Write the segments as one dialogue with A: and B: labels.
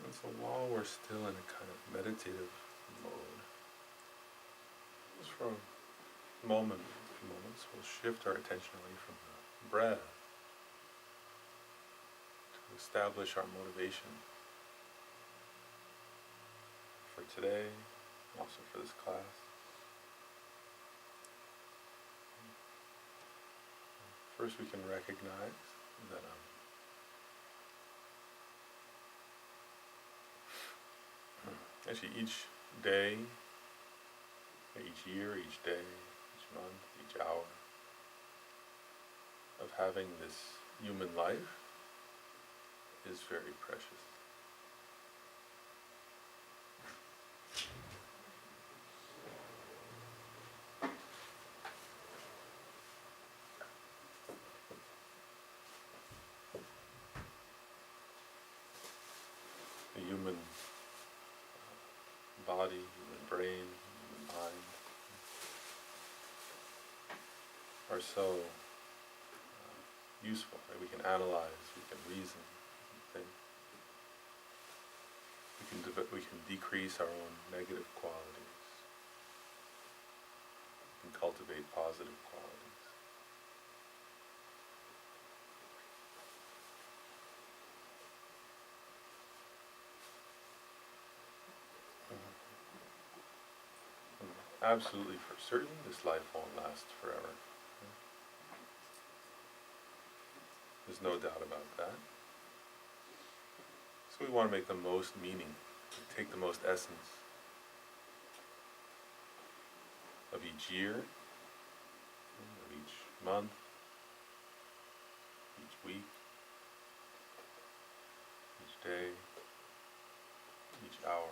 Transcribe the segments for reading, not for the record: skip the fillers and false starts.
A: And so while we're still in a kind of meditative mode, just for a moment, a few moments, we'll shift our attention away from the breath to establish our motivation for today, and also for this class. First, we can recognize that actually each day, each year, each day, each month, each hour of having this human life is very precious. The human body, human brain, human mind are so useful. Right? We can analyze, we can reason, we can think. We can decrease our own negative qualities. We can cultivate positive qualities. Absolutely, for certain, this life won't last forever. There's no doubt about that. So we want to make the most meaning, take the most essence of each year, of each month, each week, each day, each hour.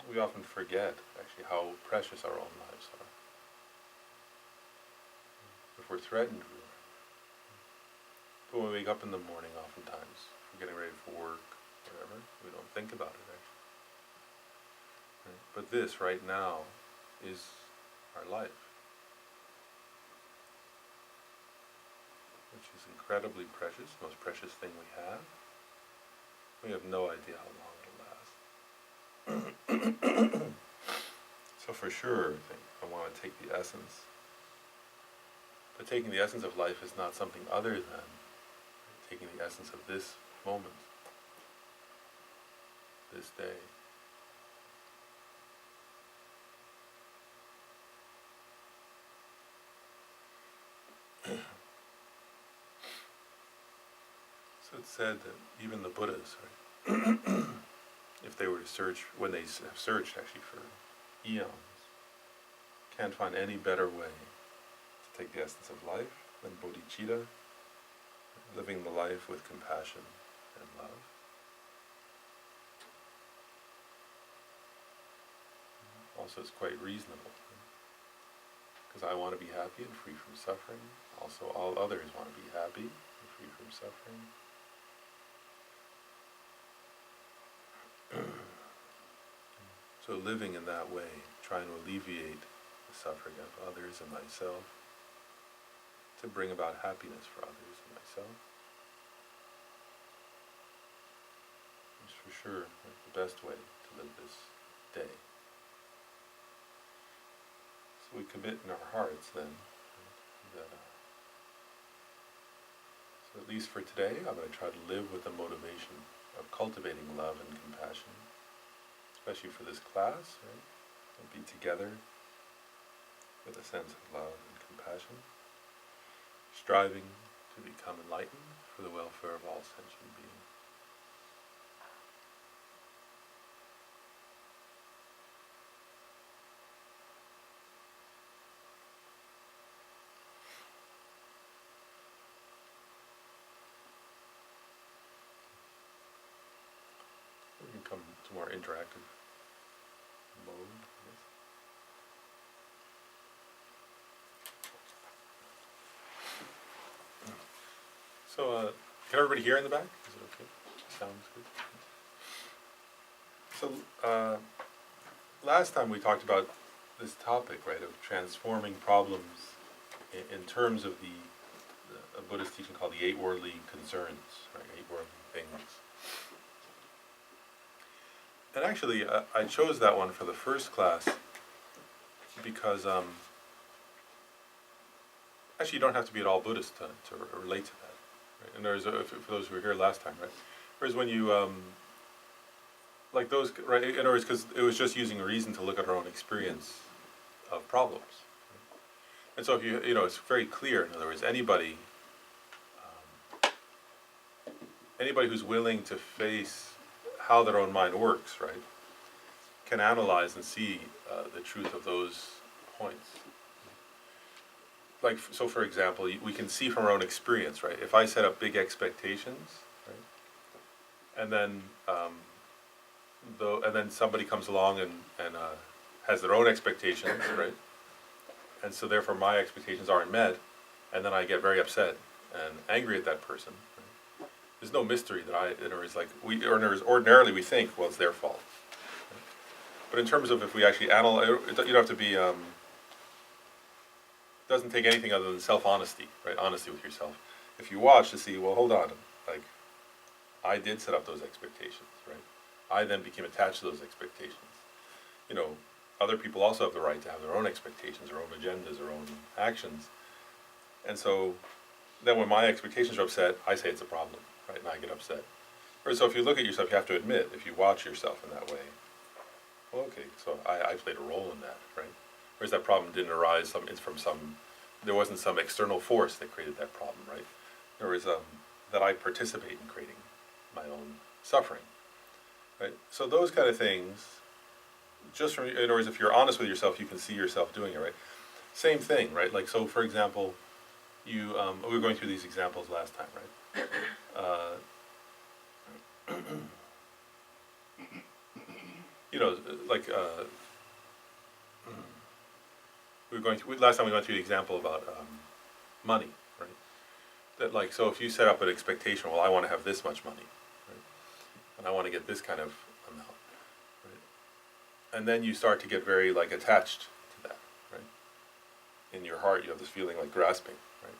A: We often forget, actually, how precious our own lives are. If we're threatened, but when we wake up in the morning, oftentimes, we're getting ready for work, whatever, we don't think about it, actually. Right? But this, right now, is our life, which is incredibly precious, the most precious thing we have. We have no idea how long it'll last. So for sure, I want to take the essence. But taking the essence of life is not something other than taking the essence of this moment, this day. So it's said that even the Buddhas, right, if they were to search, when they have searched actually for eons, can't find any better way to take the essence of life than bodhicitta, living the life with compassion and love. Also, it's quite reasonable, because I want to be happy and free from suffering. Also, all others want to be happy and free from suffering. So living in that way, trying to alleviate the suffering of others and myself, to bring about happiness for others and myself, is for sure the best way to live this day. So we commit in our hearts then, that so at least for today, I'm going to try to live with the motivation of cultivating love and compassion, especially for this class, right? We'll be together with a sense of love and compassion, striving to become enlightened for the welfare of all sentient beings. We can come to more interactive mode, I guess. So, can everybody hear in the back? Is it okay? Sounds good. So, last time we talked about this topic, right, of transforming problems in terms of the Buddhist teaching called the 8 worldly concerns, right? 8 worldly things. And actually, I chose that one for the first class because actually you don't have to be at all Buddhist to relate to that. Right? And there's for those who were here last time, right? Whereas when you like those, right? In other words, because it was just using reason to look at our own experience of problems. Right? And so if you know, it's very clear. In other words, anybody who's willing to face how their own mind works, right, can analyze and see the truth of those points. Like, so for example, we can see from our own experience, right? If I set up big expectations, right, and then somebody comes along and has their own expectations, right, and so therefore my expectations aren't met, and then I get very upset and angry at that person. Right? There's no mystery that in other words, like ordinarily we think, well, it's their fault. Right? But in terms of if we actually analyze, you don't have to be. Doesn't take anything other than self-honesty, right? Honesty with yourself. If you watch to see, well, hold on, like, I did set up those expectations, right? I then became attached to those expectations. You know, other people also have the right to have their own expectations, their own agendas, their own actions. And so then when my expectations are upset, I say it's a problem, right? And I get upset. Or so if you look at yourself, you have to admit, if you watch yourself in that way, well, okay, so I played a role in that, right? Whereas that problem didn't arise there wasn't some external force that created that problem, right? There was that I participate in creating my own suffering, right? So those kind of things, just from, in other words, if you're honest with yourself, you can see yourself doing it, right? Same thing, right? Like, so for example, we were going through these examples last time, right? You know, like, last time we went through the example about money, right? That, like, so if you set up an expectation, well, I want to have this much money, right? And I want to get this kind of amount, right? And then you start to get very, like, attached to that, right? In your heart, you have this feeling like grasping, right?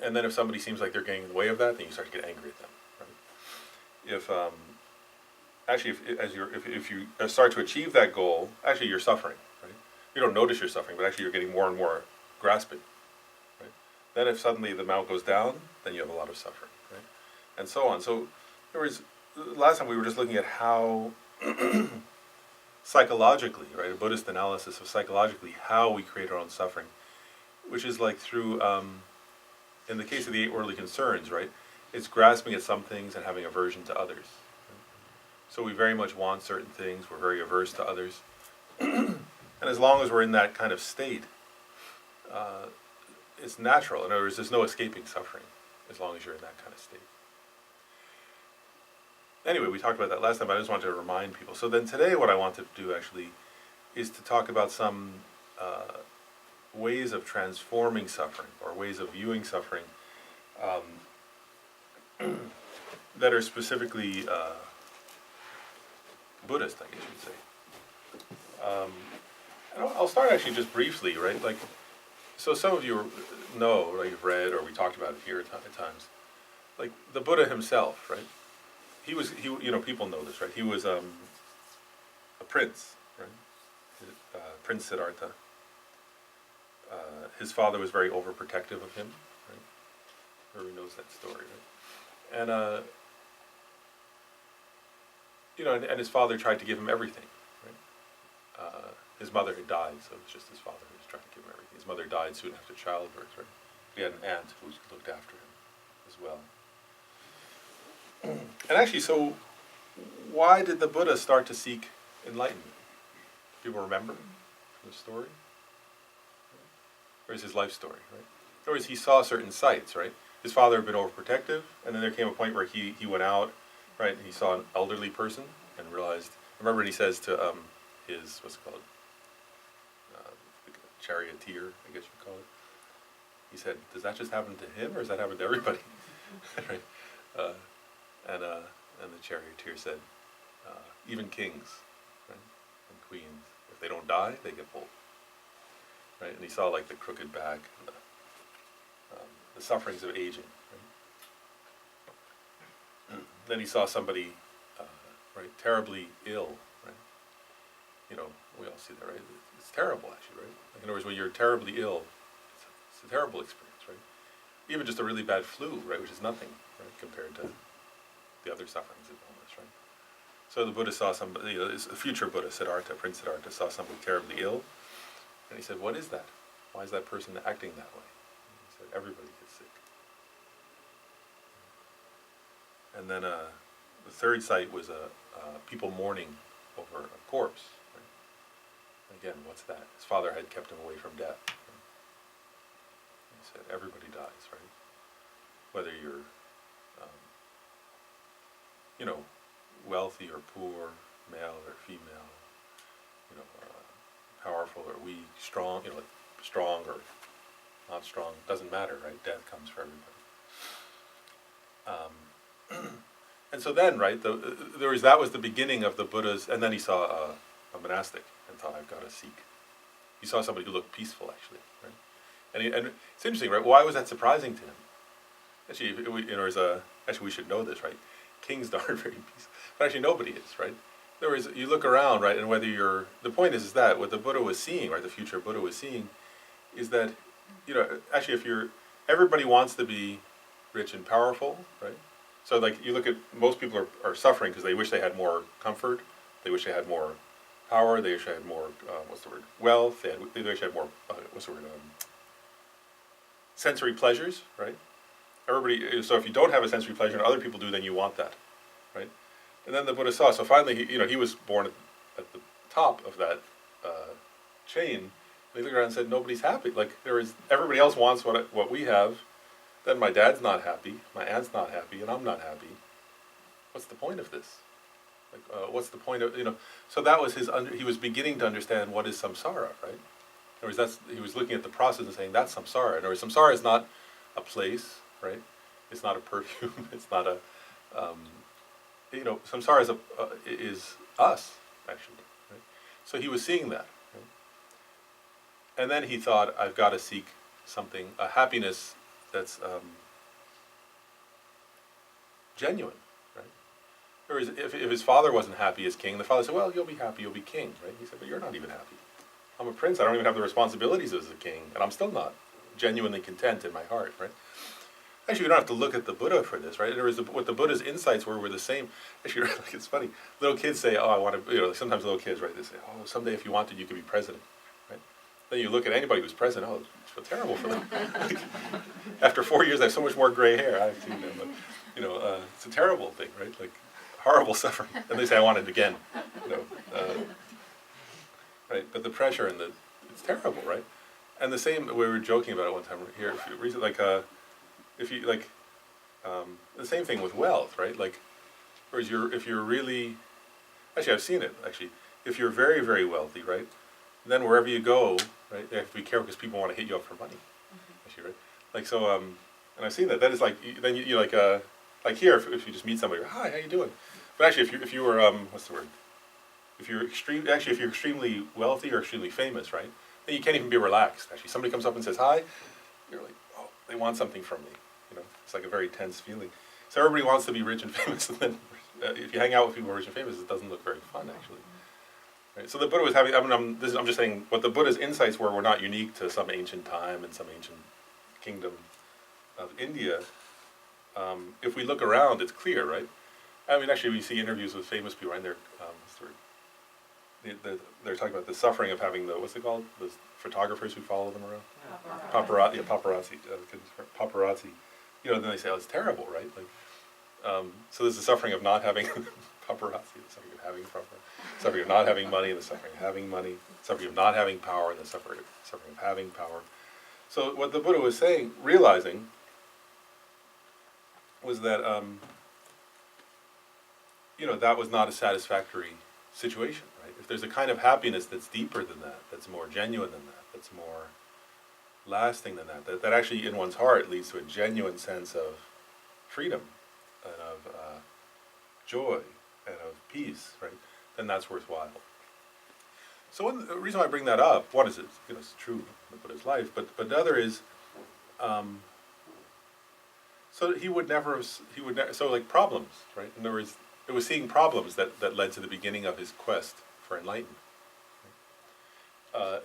A: And then if somebody seems like they're getting in the way of that, then you start to get angry at them, right? If you start to achieve that goal, actually you're suffering, right? You don't notice you're suffering, but actually you're getting more and more grasping, right? Then if suddenly the amount goes down, then you have a lot of suffering, right? And so on. So, in other words, last time we were just looking at how psychologically, right, a Buddhist analysis of psychologically how we create our own suffering, which is like through, in the case of the 8 worldly concerns, right, it's grasping at some things and having aversion to others. Right? So we very much want certain things, we're very averse to others. And as long as we're in that kind of state, it's natural. In other words, there's no escaping suffering as long as you're in that kind of state. Anyway, we talked about that last time, but I just wanted to remind people. So then today what I wanted to do actually is to talk about some ways of transforming suffering, or ways of viewing suffering that are specifically Buddhist, I guess you'd say. And I'll start actually just briefly, right? Like, so some of you know, right, you've read, or we talked about it here at times. Like the Buddha himself, right? He you know, people know this, right? He was a prince, right? Prince Siddhartha. His father was very overprotective of him, right? Everybody knows that story, right? And you know, and his father tried to give him everything, right? His mother had died, so it was just his father who was trying to give him everything. His mother died soon after childbirth, right? He had an aunt who looked after him as well. And actually, so why did the Buddha start to seek enlightenment? People remember the story? Or is his life story, right? In other words, he saw certain sights, right? His father had been overprotective, and then there came a point where he went out, right, and he saw an elderly person and realized, remember when he says to his, what's it called, charioteer, I guess you call it. He said, does that just happen to him, or does that happen to everybody? Right? And the charioteer said, even kings, right, and queens, if they don't die, they get old. Right? And he saw like the crooked back, and the sufferings of aging. Right? Then he saw somebody, right, terribly ill. Right? You know, we all see that, right? It's terrible, actually, right? Like, in other words, when you're terribly ill, it's a terrible experience, right? Even just a really bad flu, right, which is nothing, right, compared to the other sufferings of illness, right? So the Buddha saw somebody, a future Buddha, Siddhartha, Prince Siddhartha, saw somebody terribly ill, and he said, "What is that? Why is that person acting that way?" And he said, "Everybody gets sick." And then the third sight was people mourning over a corpse. Right? Again, what's that? His father had kept him away from death. Right? He said, "Everybody dies, right? Whether you're, you know, wealthy or poor, male or female, you know, powerful or weak, strong, you know, like strong or not strong, doesn't matter, right? Death comes for everybody." And so then, right, that was the beginning of the Buddha's, and then he saw a monastic and thought, "I've got to seek." He saw somebody who looked peaceful, actually, right? And it's interesting, right? Why was that surprising to him? Actually, actually, we should know this, right? Kings aren't very peaceful, but actually nobody is, right? In other words, you look around, right, and whether you're, the point is that what the Buddha was seeing, right, the future Buddha was seeing, is that, you know, actually everybody wants to be rich and powerful, right? So like you look at, most people are suffering because they wish they had more comfort, they wish they had more power, they wish they had more, wealth, they wish they had more, sensory pleasures, right? So if you don't have a sensory pleasure and other people do, then you want that, right? And then the Buddha saw, so finally, he was born at the top of that chain, and he looked around and said, "Nobody's happy. Like, everybody else wants what we have, then my dad's not happy, my aunt's not happy, and I'm not happy. What's the point of this? Like, what's the point of, so that was he was beginning to understand what is samsara, right? In other words, he was looking at the process and saying, that's samsara. In other words, samsara is not a place, right? It's not a perfume, it's not a, samsara is us, actually, right? So he was seeing that, right? And then he thought, I've got to seek something, a happiness that's genuine, right? Or if his father wasn't happy as king, the father said, "Well, you'll be happy, you'll be king," right? He said, "But you're not even happy. I'm a prince, I don't even have the responsibilities as a king, and I'm still not genuinely content in my heart," right? Actually, you don't have to look at the Buddha for this, right? What the Buddha's insights were the same. Actually, like, it's funny. Little kids say, "Oh, I want to," like sometimes little kids, right, they say, "Oh, someday if you wanted, you could be president," right? Then you look at anybody who's president, oh, it's feel terrible for them. Like, after 4 years, I have so much more gray hair. I have seen them, but, it's a terrible thing, right? Like, horrible suffering. And they say, "I want it again," right? But the pressure and it's terrible, right? And the same, we were joking about it one time here, the same thing with wealth, right? Like, whereas if you're really, actually I've seen it, actually, if you're very, very wealthy, right, then wherever you go, right, you have to be careful because people want to hit you up for money, actually, right? Like, so, and I've seen that is like, then you like here, if you just meet somebody, "Hi, how you doing?" But actually, if you were, what's the word? If you're extremely wealthy or extremely famous, right, then you can't even be relaxed, actually. Somebody comes up and says, "Hi," you're like, "Oh, they want something from me," it's like a very tense feeling. So everybody wants to be rich and famous, and then if you hang out with people who are rich and famous, it doesn't look very fun, actually. Right? So the Buddha was having, I'm just saying, what the Buddha's insights were not unique to some ancient time and some ancient kingdom of India. If we look around, it's clear, right? I mean, actually, we see interviews with famous people, right? They're talking about the suffering of having what's it called? The photographers who follow them around? Paparazzi. Paparazzi. Then they say, "Oh, it's terrible," right? Like, so there's the suffering of not having paparazzi, the suffering of having paparazzi, the suffering of not having money, and the suffering of having money, the suffering of not having power, and the suffering of having power. So what the Buddha was realizing, was that, that was not a satisfactory situation, right? If there's a kind of happiness that's deeper than that, that's more genuine than that, that's more lasting than that actually in one's heart leads to a genuine sense of freedom and of joy and of peace, right? Then that's worthwhile. So the reason why I bring that up, one is it's true in the Buddha's life, but the other is, So he would never have, so like problems, right? In other words, it was seeing problems that led to the beginning of his quest for enlightenment.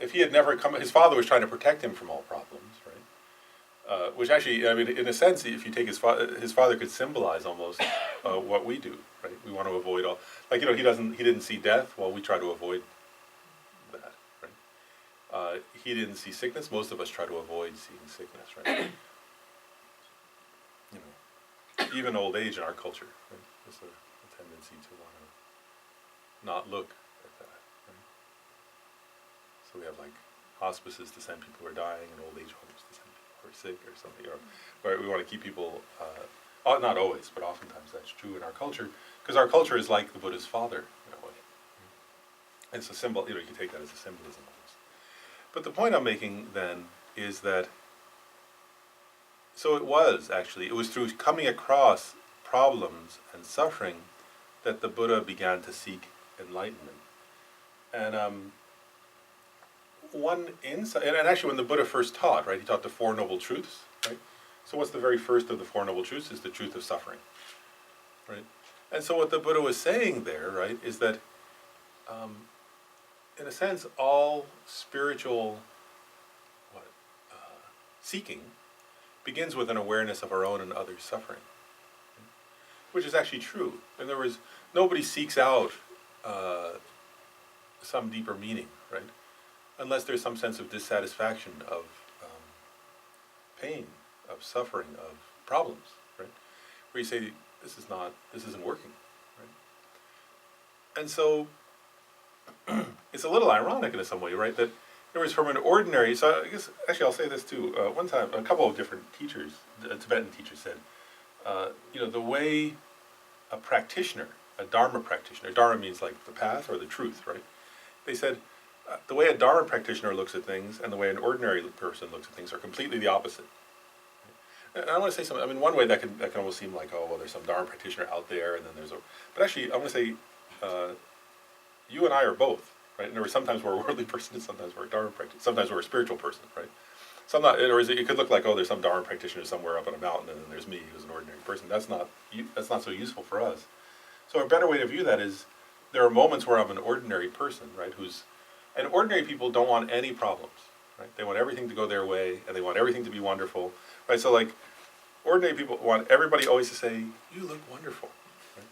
A: If he had never come, his father was trying to protect him from all problems, right? Which actually, I mean, in a sense, if you take his father could symbolize almost what we do, right? We want to avoid all, like, he didn't see death, well, we try to avoid that, right? He didn't see sickness, most of us try to avoid seeing sickness, right? Even old age in our culture, right? There's a tendency to want to not look at that, right? So we have like hospices to send people who are dying, and old age homes to send people who are sick or something, or we want to keep people, not always, but oftentimes that's true in our culture, because our culture is like the Buddha's father in a way. It's a symbol, you can take that as a symbolism almost. But the point I'm making then is that, so it was through coming across problems and suffering that the Buddha began to seek enlightenment. And one insight, and actually when the Buddha first taught, right, he taught the Four Noble Truths, right? So what's the very first of the Four Noble Truths is the truth of suffering, right? And so what the Buddha was saying there, right, is that, in a sense, all spiritual seeking begins with an awareness of our own and others' suffering, which is actually true. In other words, nobody seeks out some deeper meaning, right? Unless there's some sense of dissatisfaction, of pain, of suffering, of problems, right? Where you say, this isn't working, right? And so, it's a little ironic in some way, right? That there was from an ordinary, so I guess, actually I'll say this too, one time, a couple of different teachers, Tibetan teachers said, the way a practitioner, a Dharma practitioner, Dharma means like the path or the truth, right? They said, the way a Dharma practitioner looks at things and the way an ordinary person looks at things are completely the opposite. And I want to say something, I mean, one way that can almost seem like, oh, well, there's some Dharma practitioner out there, and then but actually, I want to say, you and I are both, right? And sometimes we're a worldly person, and sometimes we're a Dharma practitioner, sometimes we're a spiritual person, right? It could look like, oh, there's some Dharma practitioner somewhere up on a mountain, and then there's me, who's an ordinary person. That's not so useful for us. So a better way to view that is, there are moments where I'm an ordinary person, right? And ordinary people don't want any problems, right? They want everything to go their way, and they want everything to be wonderful, right? So like, ordinary people want everybody always to say, you look wonderful, right?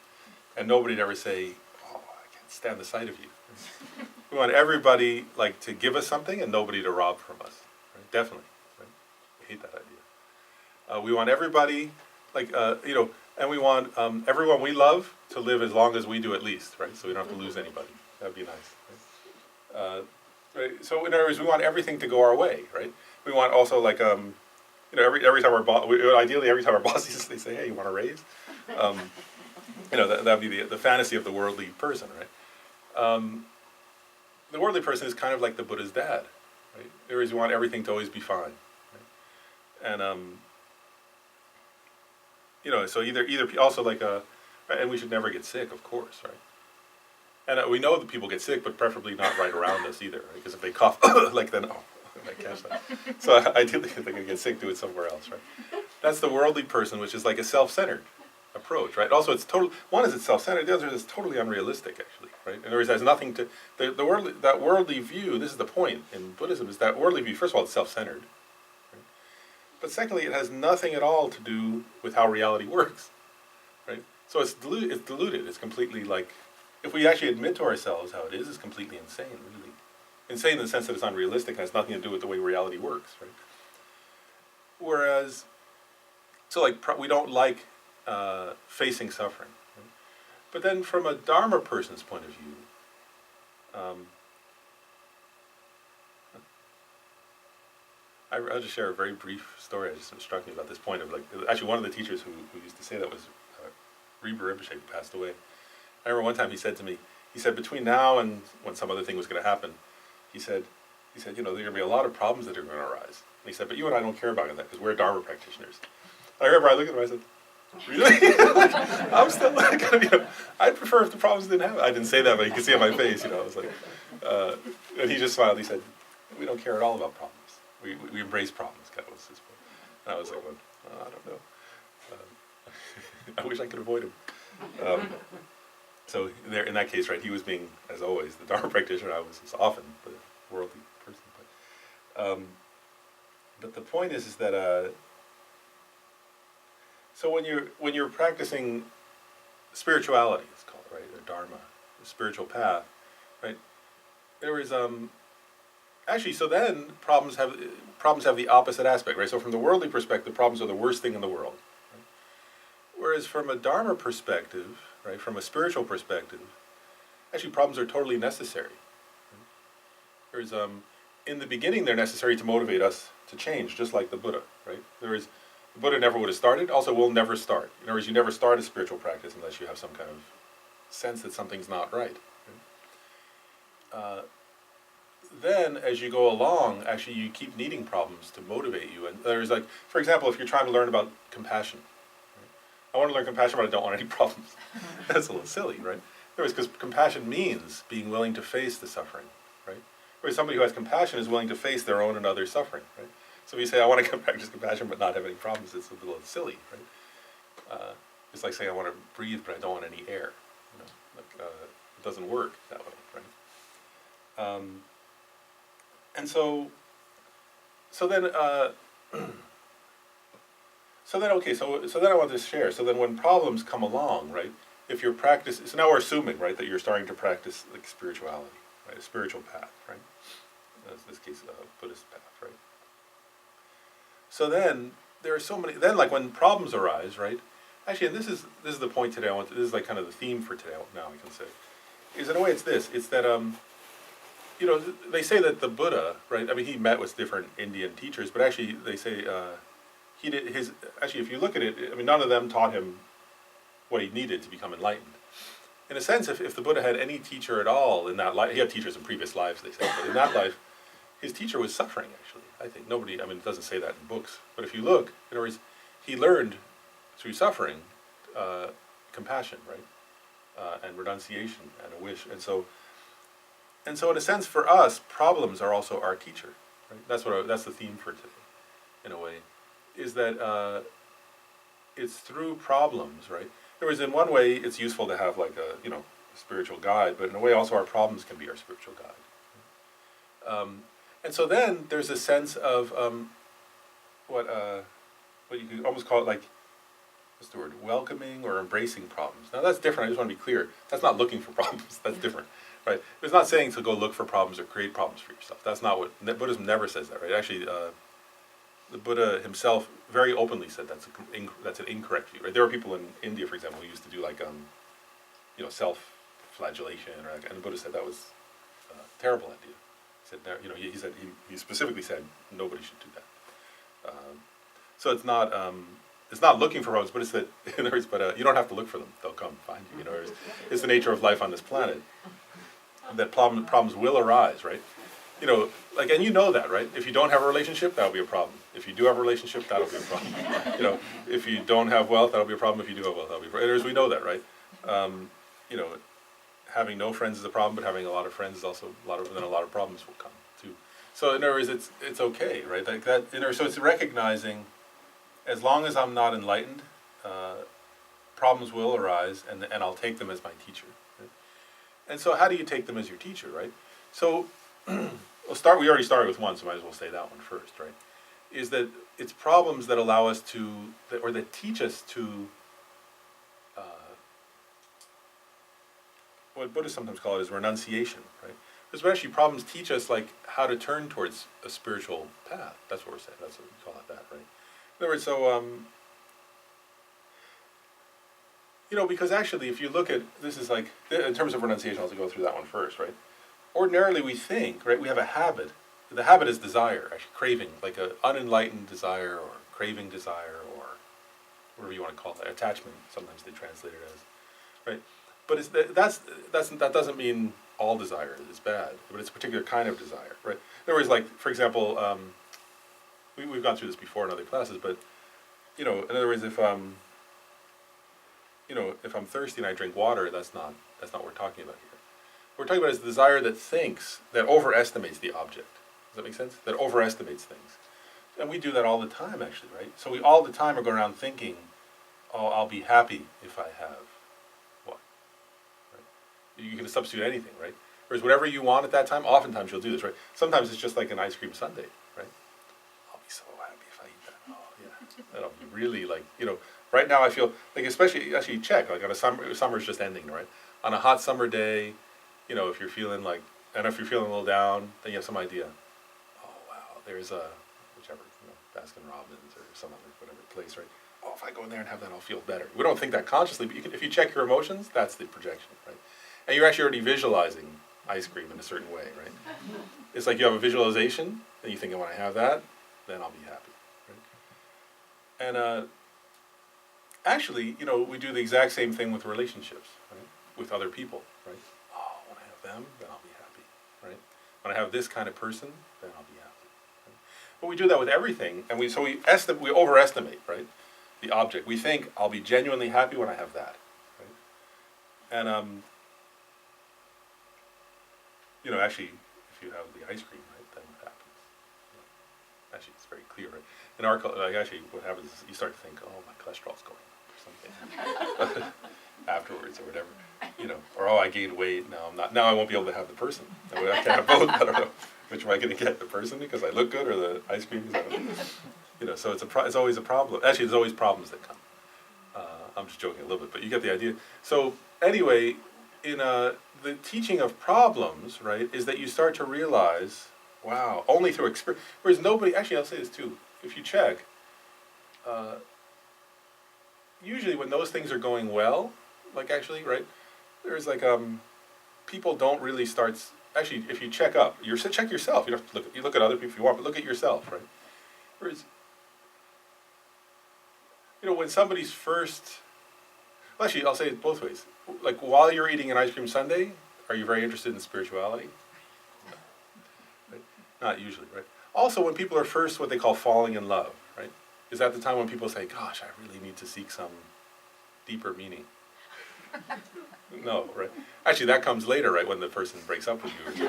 A: And nobody to ever say, oh, I can't stand the sight of you. Right? We want everybody like to give us something and nobody to rob from us, right? Definitely, right? We hate that idea. We want everybody, like, and we want everyone we love to live as long as we do at least, right? So we don't have to lose anybody. That'd be nice, right? Right? So in other words, we want everything to go our way, right? We want also like, every time our boss, ideally every time our bosses, they say, hey, you want a raise? That'd be the fantasy of the worldly person, right? The worldly person is kind of like the Buddha's dad, right? In other words, we want everything to always be fine, right? And so either also like and we should never get sick, of course, right? And we know that people get sick, but preferably not right around us either, right? Because if they cough, like then, oh, I might catch that. So ideally, if they're going to get sick, do it somewhere else, right? That's the worldly person, which is like a self-centered approach, right? Also, it's self-centered. The other is totally unrealistic, actually, right? In other words, it has nothing to that worldly view. This is the point in Buddhism: is that worldly view. First of all, it's self-centered, right? But secondly, it has nothing at all to do with how reality works, right? So it's diluted. It's completely like, if we actually admit to ourselves how it is, it's completely insane, really. Insane in the sense that it's unrealistic and has nothing to do with the way reality works, right? Whereas, so like, we don't like facing suffering. Right? But then from a Dharma person's point of view, I'll just share a very brief story that just struck me about this point of like, actually one of the teachers who used to say that was Rinpa Rinpoche, who passed away. I remember one time he said to me, between now and when some other thing was going to happen, he said, there are going to be a lot of problems that are going to arise. And he said, but you and I don't care about that because we're Dharma practitioners. I remember I looked at him and I said, really? I'm still not going to I'd prefer if the problems didn't happen. I didn't say that, but you can see on my face, I was like, and he just smiled. He said, we don't care at all about problems. We embrace problems, that was his point. And I was like, well, I don't know. I wish I could avoid him. So there, in that case, right, he was being, as always, the Dharma practitioner. I was often the worldly person. But the point is that so when you're practicing spirituality, it's called, right, or Dharma, the spiritual path, right. There is actually, so then problems have the opposite aspect, right. So from the worldly perspective, problems are the worst thing in the world. Right? Whereas from a Dharma perspective, right, from a spiritual perspective, actually problems are totally necessary. Right? There's in the beginning they're necessary to motivate us to change, just like the Buddha, right. The Buddha never would have started, also will never start. In other words, you never start a spiritual practice unless you have some kind of sense that something's not right. Then, as you go along, actually you keep needing problems to motivate you. And there's like, for example, if you're trying to learn about compassion, right? I want to learn compassion, but I don't want any problems. That's a little silly, right? Because compassion means being willing to face the suffering, right? Whereas somebody who has compassion is willing to face their own and others' suffering, right? So if you say, I want to practice compassion but not have any problems, it's a little silly, right? It's like saying, I want to breathe but I don't want any air. You know? It doesn't work that way, right? And so then, okay, so then I want to share. So then when problems come along, right, if you're practicing, so now we're assuming, right, that you're starting to practice like spirituality, right, a spiritual path, right? In this case, a Buddhist path, right? So then there are so many. Then, like when problems arise, right? Actually, and this is the point today. This is like kind of the theme for today. Now I can say, is in a way it's this. It's that you know, they say that the Buddha, right? I mean, he met with different Indian teachers, but actually they say he did his. Actually, if you look at it, I mean, none of them taught him what he needed to become enlightened. In a sense, if the Buddha had any teacher at all in that life, he had teachers in previous lives, they say, but in that life, his teacher was suffering, actually. I think nobody, I mean, it doesn't say that in books, but if you look, in other words, he learned through suffering compassion, right? And renunciation and a wish. And so in a sense, for us, problems are also our teacher, right? That's the theme for today, in a way, is that it's through problems, right? In other words, in one way, it's useful to have like a, you know, spiritual guide, but in a way also our problems can be our spiritual guide. And so then there's a sense of what you could almost call it like, what's the word, welcoming or embracing problems. Now that's different, I just want to be clear. That's not looking for problems, that's different, right? It's not saying to go look for problems or create problems for yourself. That's not what, Buddhism never says that, right? Actually, the Buddha himself very openly said that's an incorrect view, right? There were people in India, for example, who used to do like, you know, self-flagellation, and the Buddha said that was a terrible idea. He said, you know, he specifically said nobody should do that. So it's not looking for problems, but it's that, in other words, but you don't have to look for them; they'll come find you. You know, it's the nature of life on this planet that problems will arise, right? You know, like, and you know that, right? If you don't have a relationship, that'll be a problem. If you do have a relationship, that'll be a problem. You know, if you don't have wealth, that'll be a problem. If you do have wealth, that'll be a problem. We know that, right? You know, having no friends is a problem, but having a lot of friends is also a lot of problems will come too. So in other words, it's okay, right? Like that. So it's recognizing, as long as I'm not enlightened, problems will arise, and I'll take them as my teacher. Right? And so, how do you take them as your teacher, right? So, we already started with one, so might as well say that one first, right? Is that it's problems that allow us to, or that teach us to, what Buddhists sometimes call it is renunciation, right? Because actually problems teach us like how to turn towards a spiritual path. That's what we're saying. That's what we call it, that, right? In other words, so you know, because actually, if you look at this, is like in terms of renunciation, I'll have to go through that one first, right? Ordinarily, we think, right? We have a habit. The habit is desire, actually craving, like an unenlightened desire or craving desire or whatever you want to call it, attachment. Sometimes they translate it as, right? But that doesn't mean all desire is bad, but it's a particular kind of desire, right? In other words, like for example, we've gone through this before in other classes, but you know, in other words, if you know, if I'm thirsty and I drink water, that's not what we're talking about here. What we're talking about is the desire that overestimates the object. Does that make sense? That overestimates things. And we do that all the time, actually, right? So we all the time are going around thinking, oh, I'll be happy if I have what? Right? You can substitute anything, right? Whereas whatever you want at that time, oftentimes you'll do this, right? Sometimes it's just like an ice cream sundae, right? I'll be so happy if I eat that. Oh, yeah. That'll be really like, right now I feel like, especially, actually check, like on summer's just ending, right? On a hot summer day, if you're feeling like, and if you're feeling a little down, then you have some idea. Oh, wow, there's a, whichever, Baskin Robbins or some other, whatever place, right? Oh, if I go in there and have that, I'll feel better. We don't think that consciously, but if you check your emotions, that's the projection, right? And you're actually already visualizing ice cream in a certain way, right? It's like you have a visualization, and you think, when I have that, then I'll be happy, right? And actually, we do the exact same thing with relationships, right? With other people, right? Oh, when I have them, then I'll be happy, right? When I have this kind of person, then I'll be happy. Right? But we do that with everything, and we overestimate, right? The object. We think I'll be genuinely happy when I have that, right? And actually, if you have the ice cream, right, then what happens? Actually, it's very clear, right? In our culture, actually, what happens is you start to think, oh, my cholesterol's going up or something afterwards or whatever, or oh, I gained weight, now I'm not. Now I won't be able to have the person. I can't have both. I don't know which am I going to get, the person because I look good or the ice cream. So it's always a problem. Actually, there's always problems that come. I'm just joking a little bit, but you get the idea. So anyway, in the teaching of problems, right, is that you start to realize, wow, only through experience. Whereas nobody, actually, I'll say this too. If you check, usually when those things are going well, like actually, right, there's like people don't really start. Actually, if you check up, check yourself. You don't have to look at other people if you want, but look at yourself, right? Whereas, when somebody's first. Well, actually, I'll say it both ways. Like, while you're eating an ice cream sundae, are you very interested in spirituality? No. Right? Not usually, right? Also, when people are first what they call falling in love, right? Is that the time when people say, gosh, I really need to seek some deeper meaning? No, right? Actually, that comes later, right, when the person breaks up with you.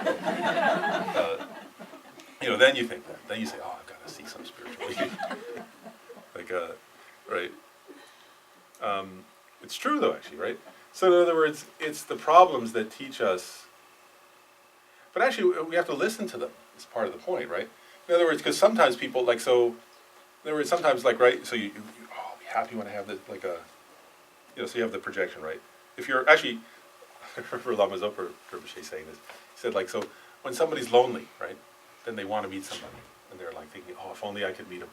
A: Then you think that. Then you say, oh, I've got to seek some spiritual meaning. Right? It's true, though, actually, right? So, in other words, it's the problems that teach us. But actually, we have to listen to them. It's part of the point, right? In other words, because sometimes people, right, so you I'll be happy when I have this, so you have the projection, right? If you're, actually, I remember Lama Zopa Rinpoche saying this. He said, so when somebody's lonely, right, then they want to meet somebody. And they're like thinking, oh, if only I could meet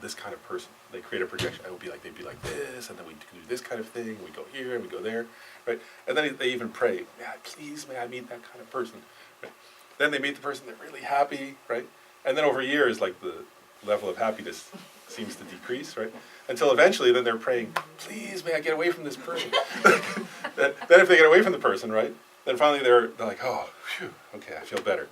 A: this kind of person. They create a projection. they'd be like this, and then we do this kind of thing. We go here and we go there, right? And then they even pray, please, may I meet that kind of person. Right? Then they meet the person. They're really happy, right? And then over years, like the level of happiness seems to decrease, right? Until eventually, then they're praying, please, may I get away from this person. Then if they get away from the person, right? Then finally they're like, oh, phew, okay, I feel better.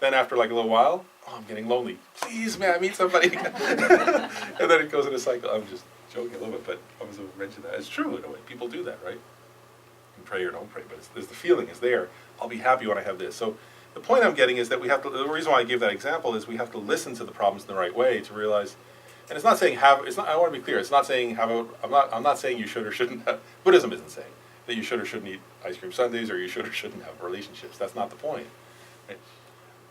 A: Then after like a little while, oh, I'm getting lonely. Please, may I meet somebody? And then it goes in a cycle. I'm just joking a little bit, but I was going to mention that. It's true in a way. People do that, right? You can pray or don't pray, but there's the feeling is there. I'll be happy when I have this. So the point I'm getting is that we have to, the reason why I gave that example is we have to listen to the problems in the right way to realize, and it's not saying I want to be clear, it's not saying I'm not saying you should or shouldn't have, Buddhism isn't saying that you should or shouldn't eat ice cream sundaes or you should or shouldn't have relationships. That's not the point. Right?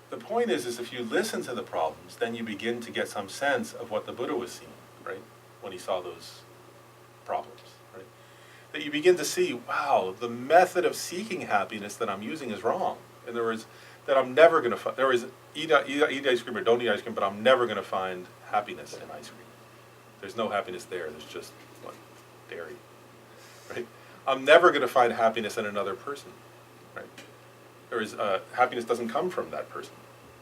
A: The point is if you listen to the problems, then you begin to get some sense of what the Buddha was seeing, right? When he saw those problems, right? That you begin to see, wow, the method of seeking happiness that I'm using is wrong. In other words, that I'm never going to find, eat ice cream or don't eat ice cream, but I'm never going to find happiness in ice cream. There's no happiness there. There's just dairy, right? I'm never going to find happiness in another person, right? Happiness doesn't come from that person,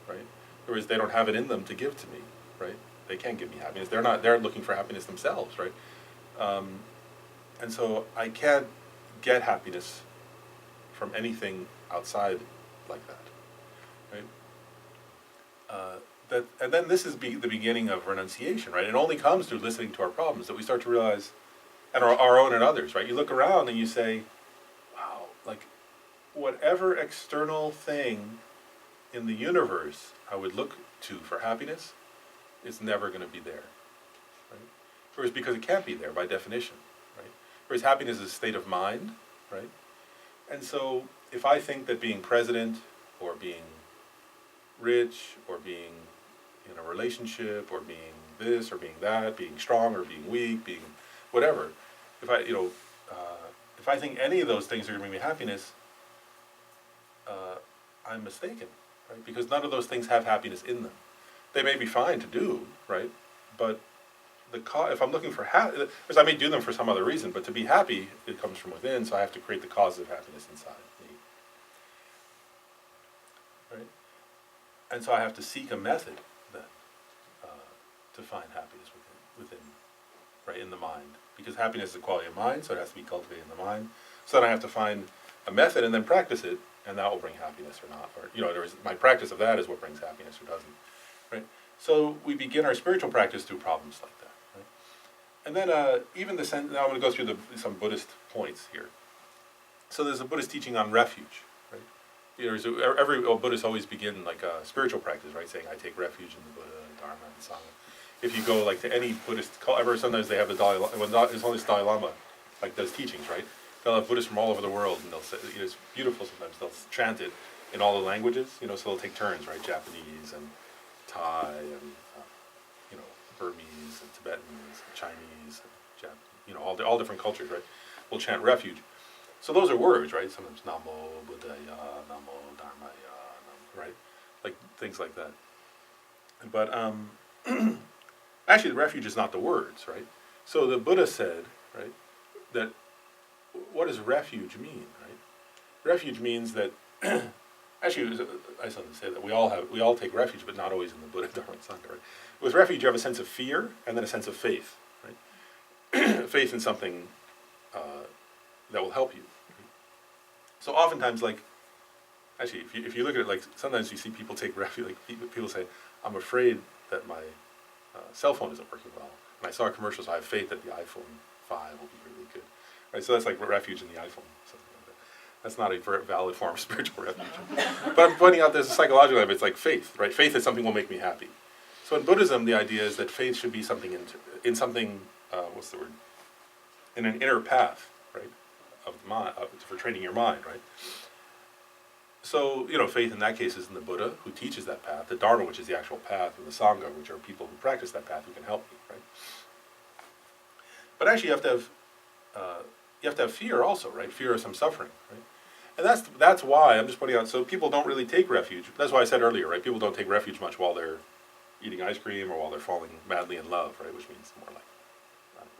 A: right? They don't have it in them to give to me, right? They can't give me happiness. They're looking for happiness themselves, right? And so I can't get happiness from anything outside like that, right? And then this is the beginning of renunciation, right? It only comes through listening to our problems that we start to realize, and our own and others, right? You look around and you say, wow, like, whatever external thing in the universe I would look to for happiness is never going to be there, right? Whereas because it can't be there by definition, right? Whereas happiness is a state of mind, right? And so if I think that being president or being rich or being in a relationship or being this or being that, being strong or being weak, being whatever, if I, if I think any of those things are going to bring me happiness, I'm mistaken, right? Because none of those things have happiness in them. They may be fine to do, right? But if I'm looking for happiness, I may do them for some other reason, but to be happy, it comes from within, so I have to create the causes of happiness inside me, right? And so I have to seek a method then to find happiness within, right, in the mind. Because happiness is a quality of mind, so it has to be cultivated in the mind. So then I have to find a method and then practice it, and that will bring happiness or not. Or, my practice of that is what brings happiness or doesn't, right? So we begin our spiritual practice through problems like that, right? And then even now I'm going to go through some Buddhist points here. So there's a Buddhist teaching on refuge, right? Every Buddhists always begin like a spiritual practice, right? Saying, I take refuge in the Buddha, Dharma, and Sangha. If you go like to any Buddhist cult, sometimes they have the Dalai Lama, when there's only this Dalai Lama, like does teachings, right? They'll have Buddhists from all over the world, and they'll say, it's beautiful sometimes, they'll chant it in all the languages, so they'll take turns, right? Japanese and Thai and, Burmese and Tibetans and Chinese and all different cultures, right? Will chant refuge. So those are words, right? Sometimes Namo Buddhaya, Namo Dharmaya, right? Like things like that. But actually the refuge is not the words, right? So the Buddha said, right, that what does refuge mean, right? Refuge means that actually, I just want to say that we all take refuge, but not always in the Buddha, Dharma, and Sangha, right? With refuge, you have a sense of fear and then a sense of faith, right? Faith in something that will help you. Right? So oftentimes, actually, if you look at it, like sometimes you see people take refuge, like people say, I'm afraid that my cell phone isn't working well. And I saw a commercial, so I have faith that the iPhone 5 will be really good. Right? So that's like refuge in the iPhone. That's not a valid form of spiritual refuge. But I'm pointing out there's a psychological element. It's like faith, right? Faith that something will make me happy. So in Buddhism, the idea is that faith should be something in something, what's the word? In an inner path, right? Of the mind, for training your mind, right? So, faith in that case is in the Buddha, who teaches that path, the Dharma, which is the actual path, and the Sangha, which are people who practice that path, who can help me, right? But actually, you have to have fear also, right? Fear of some suffering, right? And that's why I'm just pointing out. So people don't really take refuge. That's why I said earlier, right? People don't take refuge much while they're eating ice cream or while they're falling madly in love, right? Which means more like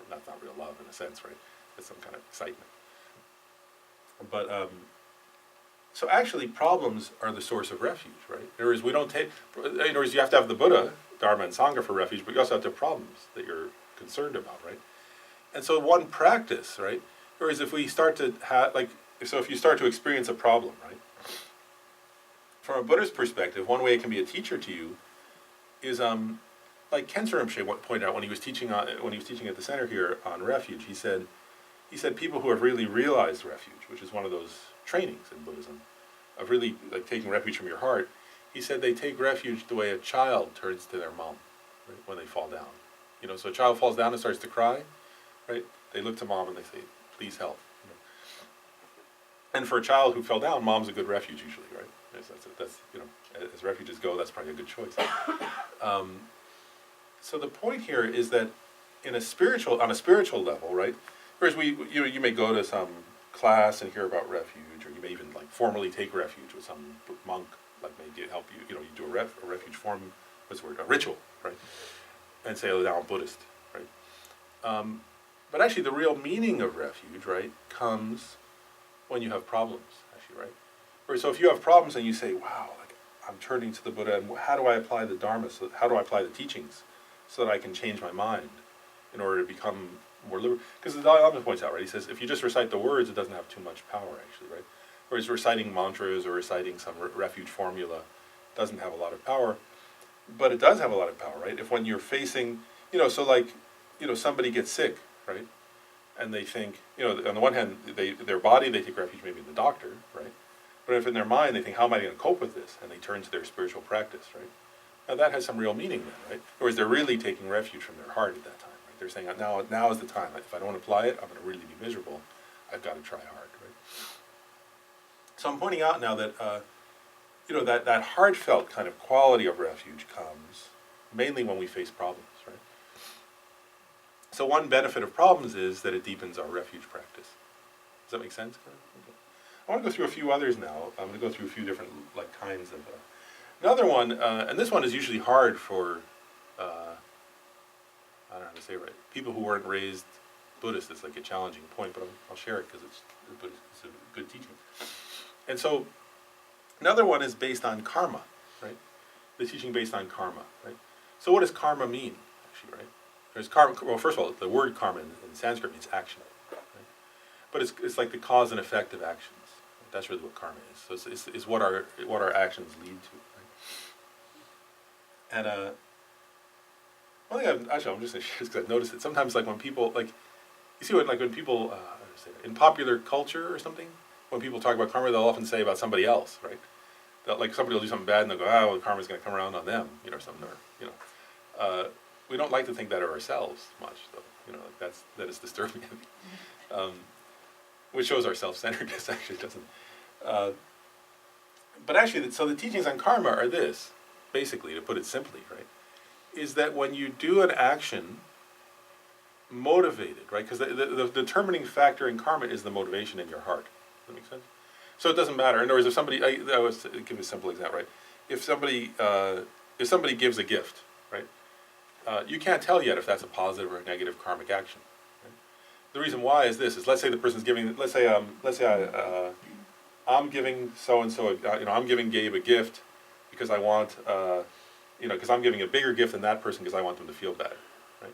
A: that's not real love in a sense, right? It's some kind of excitement. But so actually, problems are the source of refuge, right? In other words, we don't take. In other words, you have to have the Buddha, Dharma, and Sangha for refuge, but you also have to have problems that you're concerned about, right? And so one practice, right? Whereas if we start to so if you start to experience a problem, right? From a Buddhist perspective, one way it can be a teacher to you is like Khensa Rinpoche pointed out when he was teaching at the center here on refuge. He said people who have really realized refuge, which is one of those trainings in Buddhism, of really like taking refuge from your heart. He said they take refuge the way a child turns to their mom, right, when they fall down. So a child falls down and starts to cry, right? They look to mom and they say, "Please help." And for a child who fell down, mom's a good refuge usually, right? That's as refuges go, that's probably a good choice. So the point here is that on a spiritual level, right? Whereas you may go to some class and hear about refuge, or you may even like formally take refuge with some monk, like maybe help you. You do a refuge form, a ritual, right? And say, "Oh, now I'm Buddhist," right? But actually, the real meaning of refuge, right, comes when you have problems, actually, right? So if you have problems and you say, wow, like I'm turning to the Buddha, and how do I apply the Dharma, how do I apply the teachings so that I can change my mind in order to become more liberal? Because the Dalai Lama points out, right, he says, if you just recite the words, it doesn't have too much power, actually, right? Whereas reciting mantras or reciting some refuge formula doesn't have a lot of power, but it does have a lot of power, right? If when you're facing, somebody gets sick, right? And they think, on the one hand, their body, they take refuge maybe in the doctor, right? But if in their mind they think, how am I going to cope with this? And they turn to their spiritual practice, right? Now that has some real meaning then, right? Whereas they're really taking refuge from their heart at that time, right? They're saying now is the time. If I don't apply it, I'm going to really be miserable. I've got to try hard, right? So I'm pointing out now that that heartfelt kind of quality of refuge comes mainly when we face problems, right? So one benefit of problems is that it deepens our refuge practice. Does that make sense? Okay. I want to go through a few others now. I'm going to go through a few different kinds of. Another one, and this one is usually hard for, I don't know how to say it right, people who weren't raised Buddhist. It's like a challenging point, but I'll share it because it's a good teaching. And so another one is based on karma, right? The teaching based on karma, right? So what does karma mean, actually, right? There's karma. Well, first of all, the word karma in Sanskrit means action, right? But it's like the cause and effect of actions. That's really what karma is. So it's what our actions lead to. Right? And one thing I'm just going to share because I've noticed it. Sometimes, like when people you see when people in popular culture or something, when people talk about karma, they'll often say about somebody else, right? Like somebody will do something bad and they'll go, well, karma's going to come around on them, or something, or we don't like to think that of ourselves much, though. That is disturbing, which shows our self-centeredness. Actually, doesn't. But actually, so the teachings on karma are this, basically, to put it simply, right, is that when you do an action motivated, right, because the determining factor in karma is the motivation in your heart. Does that make sense? So it doesn't matter. In other words, if somebody, I was give a simple example, right? If somebody gives a gift, right, you can't tell yet if that's a positive or a negative karmic action. Right? The reason why is this: is let's say the person's giving, let's say I'm giving so and so, I'm giving Gabe a gift because I want, because I'm giving a bigger gift than that person because I want them to feel better, right?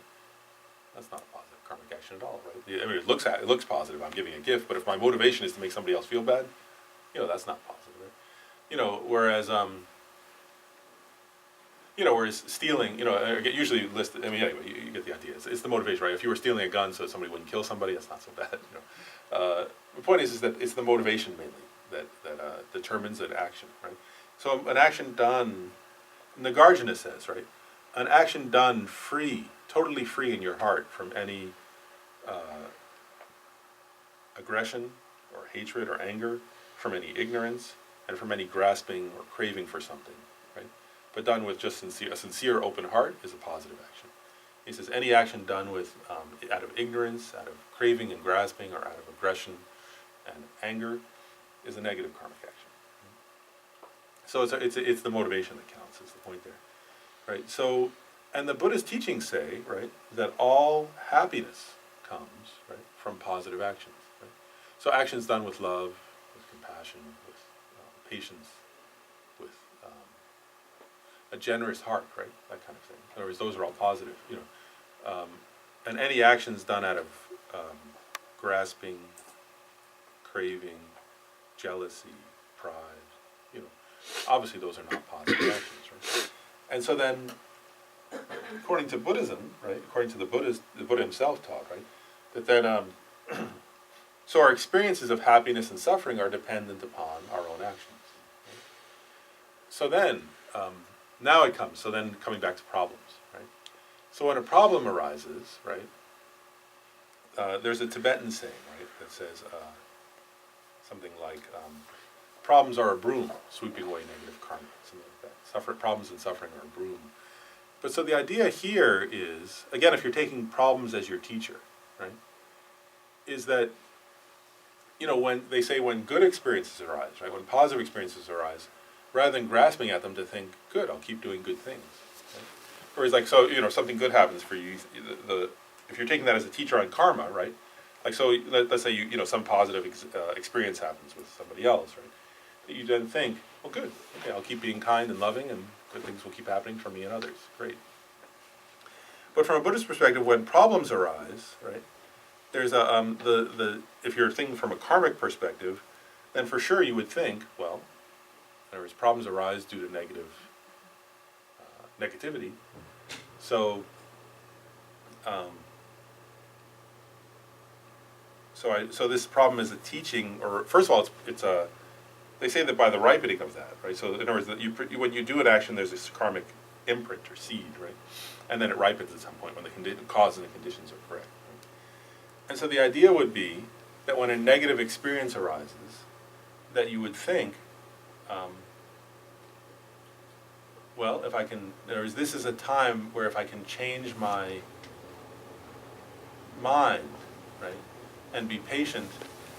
A: That's not a positive karmic action at all, right? I mean, it looks positive. I'm giving a gift, but if my motivation is to make somebody else feel bad, that's not positive, right? Whereas stealing, usually listed. I mean, anyway, you get the idea. It's the motivation, right? If you were stealing a gun so that somebody wouldn't kill somebody, that's not so bad. The point is that it's the motivation mainly that determines an action, right? So an action done, Nagarjuna says, right, an action done free, totally free in your heart from any aggression or hatred or anger, from any ignorance, and from any grasping or craving for something, right? But done with just a sincere open heart is a positive action. He says any action done with out of ignorance, out of craving and grasping, or out of aggression and anger is a negative karmic action. So it's the motivation that counts. Is the point there, right? So, and the Buddhist teachings say, right, that all happiness comes, right, from positive actions. Right? So actions done with love, with compassion, with patience, with a generous heart, right, that kind of thing. In other words, those are all positive, and any actions done out of grasping, craving, jealousy, pride, obviously those are not positive actions, right? And so then, according to Buddhism, right, according to the Buddha himself taught, right, that then, so our experiences of happiness and suffering are dependent upon our own actions. Right? So then, now it comes, so then coming back to problems, right? So when a problem arises, right, there's a Tibetan saying, right, that says something like, problems are a broom sweeping away negative karma, something like that. Problems and suffering are a broom. But so the idea here is, again, if you're taking problems as your teacher, right, is that, when they say when good experiences arise, right, when positive experiences arise, rather than grasping at them to think, good, I'll keep doing good things. Right? Whereas like, so, something good happens for you, if you're taking that as a teacher on karma, right, like, so let's say some positive experience happens with somebody else, right, you then think, well, good, okay, I'll keep being kind and loving, and good things will keep happening for me and others. Great. But from a Buddhist perspective, when problems arise, right, there's if you're thinking from a karmic perspective, then for sure you would think, well, in other words, problems arise due to negativity. So, so this problem is a teaching, or first of all, they say that by the ripening of that, right? So in other words, that when you do an action, there's this karmic imprint or seed, right? And then it ripens at some point when the cause and the conditions are correct. Right? And so the idea would be that when a negative experience arises, that you would think, well, if I can, this is a time where if I can change my mind, right, and be patient,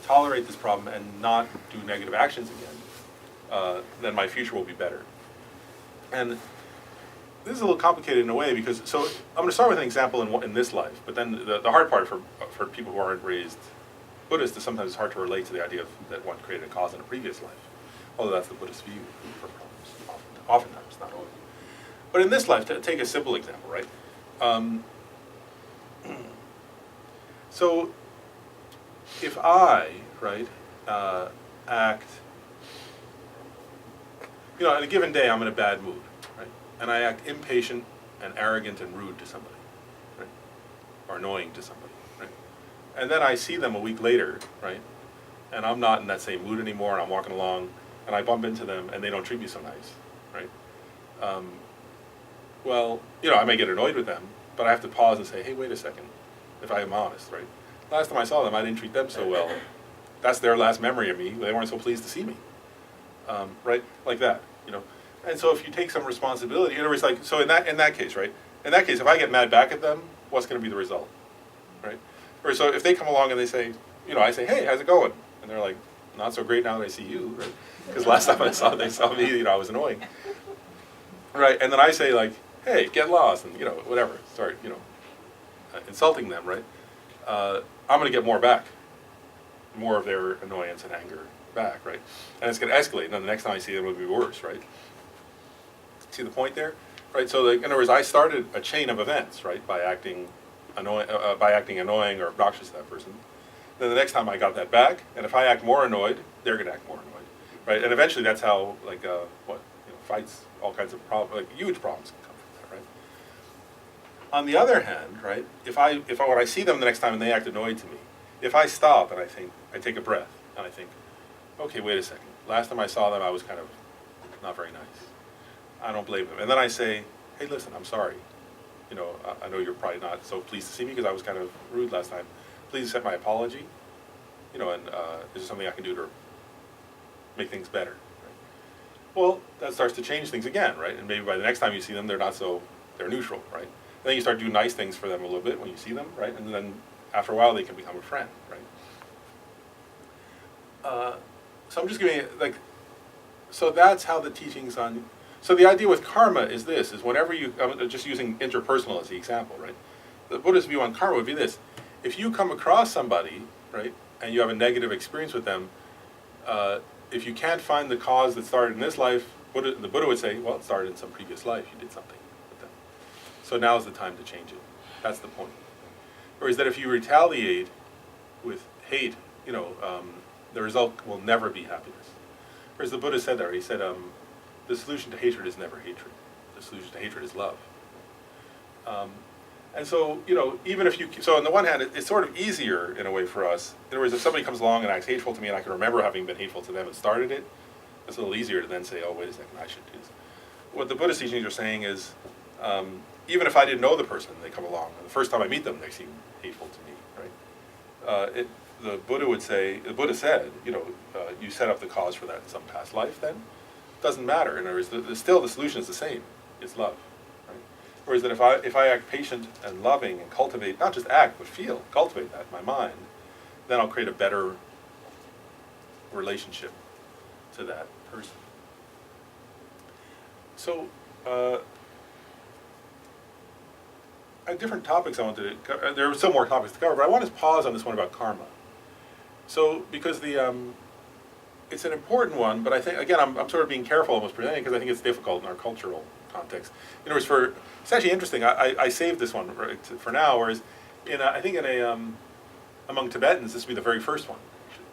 A: tolerate this problem, and not do negative actions again, then my future will be better. And this is a little complicated in a way because, so I'm going to start with an example in this life, but then the hard part for people who aren't raised Buddhist is sometimes it's hard to relate to the idea of that one created a cause in a previous life, although that's the Buddhist view for problems, oftentimes, not always. But in this life, to take a simple example, right? So if I, right, act, on a given day I'm in a bad mood, right, and I act impatient and arrogant and rude to somebody, right, or annoying to somebody, right, and then I see them a week later, right, and I'm not in that same mood anymore, and I'm walking along, and I bump into them, and they don't treat me so nice, right, well, I may get annoyed with them, but I have to pause and say, hey, wait a second, if I am honest, right, last time I saw them, I didn't treat them so well. That's their last memory of me. They weren't so pleased to see me, right? Like that, And so if you take some responsibility, in other words, like, so in that case, right? In that case, if I get mad back at them, what's going to be the result, right? Or so if they come along and they say, I say, hey, how's it going? And they're like, not so great now that I see you, right? Because last time they saw me, I was annoying, right? And then I say like, hey, get lost, and whatever, start, insulting them, right? I'm going to get more back, more of their annoyance and anger back, right? And it's going to escalate, and then the next time I see them, it'll be worse, right? See the point there, right? So, in other words, I started a chain of events, right, by acting annoying or obnoxious to that person. Then the next time I got that back, and if I act more annoyed, they're going to act more annoyed, right? And eventually, that's how, fights, all kinds of problems, huge problems can come from that, right? On the other hand, right, if when I see them the next time and they act annoyed to me, if I stop and I take a breath and I think, okay, wait a second. Last time I saw them, I was kind of not very nice. I don't blame them. And then I say, hey, listen, I'm sorry. I know you're probably not so pleased to see me because I was kind of rude last time. Please accept my apology. And is there something I can do to make things better? Right? Well, that starts to change things again, right? And maybe by the next time you see them, they're neutral, right? And then you start doing nice things for them a little bit when you see them, right? And then after a while, they can become a friend, right? So I'm just giving you, so that's how the teachings on, so the idea with karma is this, is whenever I'm just using interpersonal as the example, right? The Buddhist view on karma would be this. If you come across somebody, right, and you have a negative experience with them, if you can't find the cause that started in this life, the Buddha would say, well, it started in some previous life, you did something with them. So now's the time to change it. That's the point. Whereas that if you retaliate with hate, the result will never be happiness. Whereas the Buddha said that, he said, the solution to hatred is never hatred. The solution to hatred is love. And so, even if so on the one hand, it's sort of easier in a way for us. In other words, if somebody comes along and acts hateful to me and I can remember having been hateful to them and started it, it's a little easier to then say, oh, wait a second, I should do this. What the Buddhist teachings are saying is, even if I didn't know the person, they come along, and the first time I meet them, they seem hateful to me, right? The Buddha said, you set up the cause for that in some past life then. It doesn't matter. In other words, still the solution is the same. It's love. Right? Whereas that if I act patient and loving and cultivate, not just act, but cultivate that in my mind, then I'll create a better relationship to that person. So, different topics I wanted to cover. There are some more topics to cover, but I want to pause on this one about karma. So, because it's an important one, but I think, again, I'm sort of being careful almost presenting because I think it's difficult in our cultural context. In other words, it's actually interesting. I saved this one for now, whereas I think among Tibetans, this would be the very first one,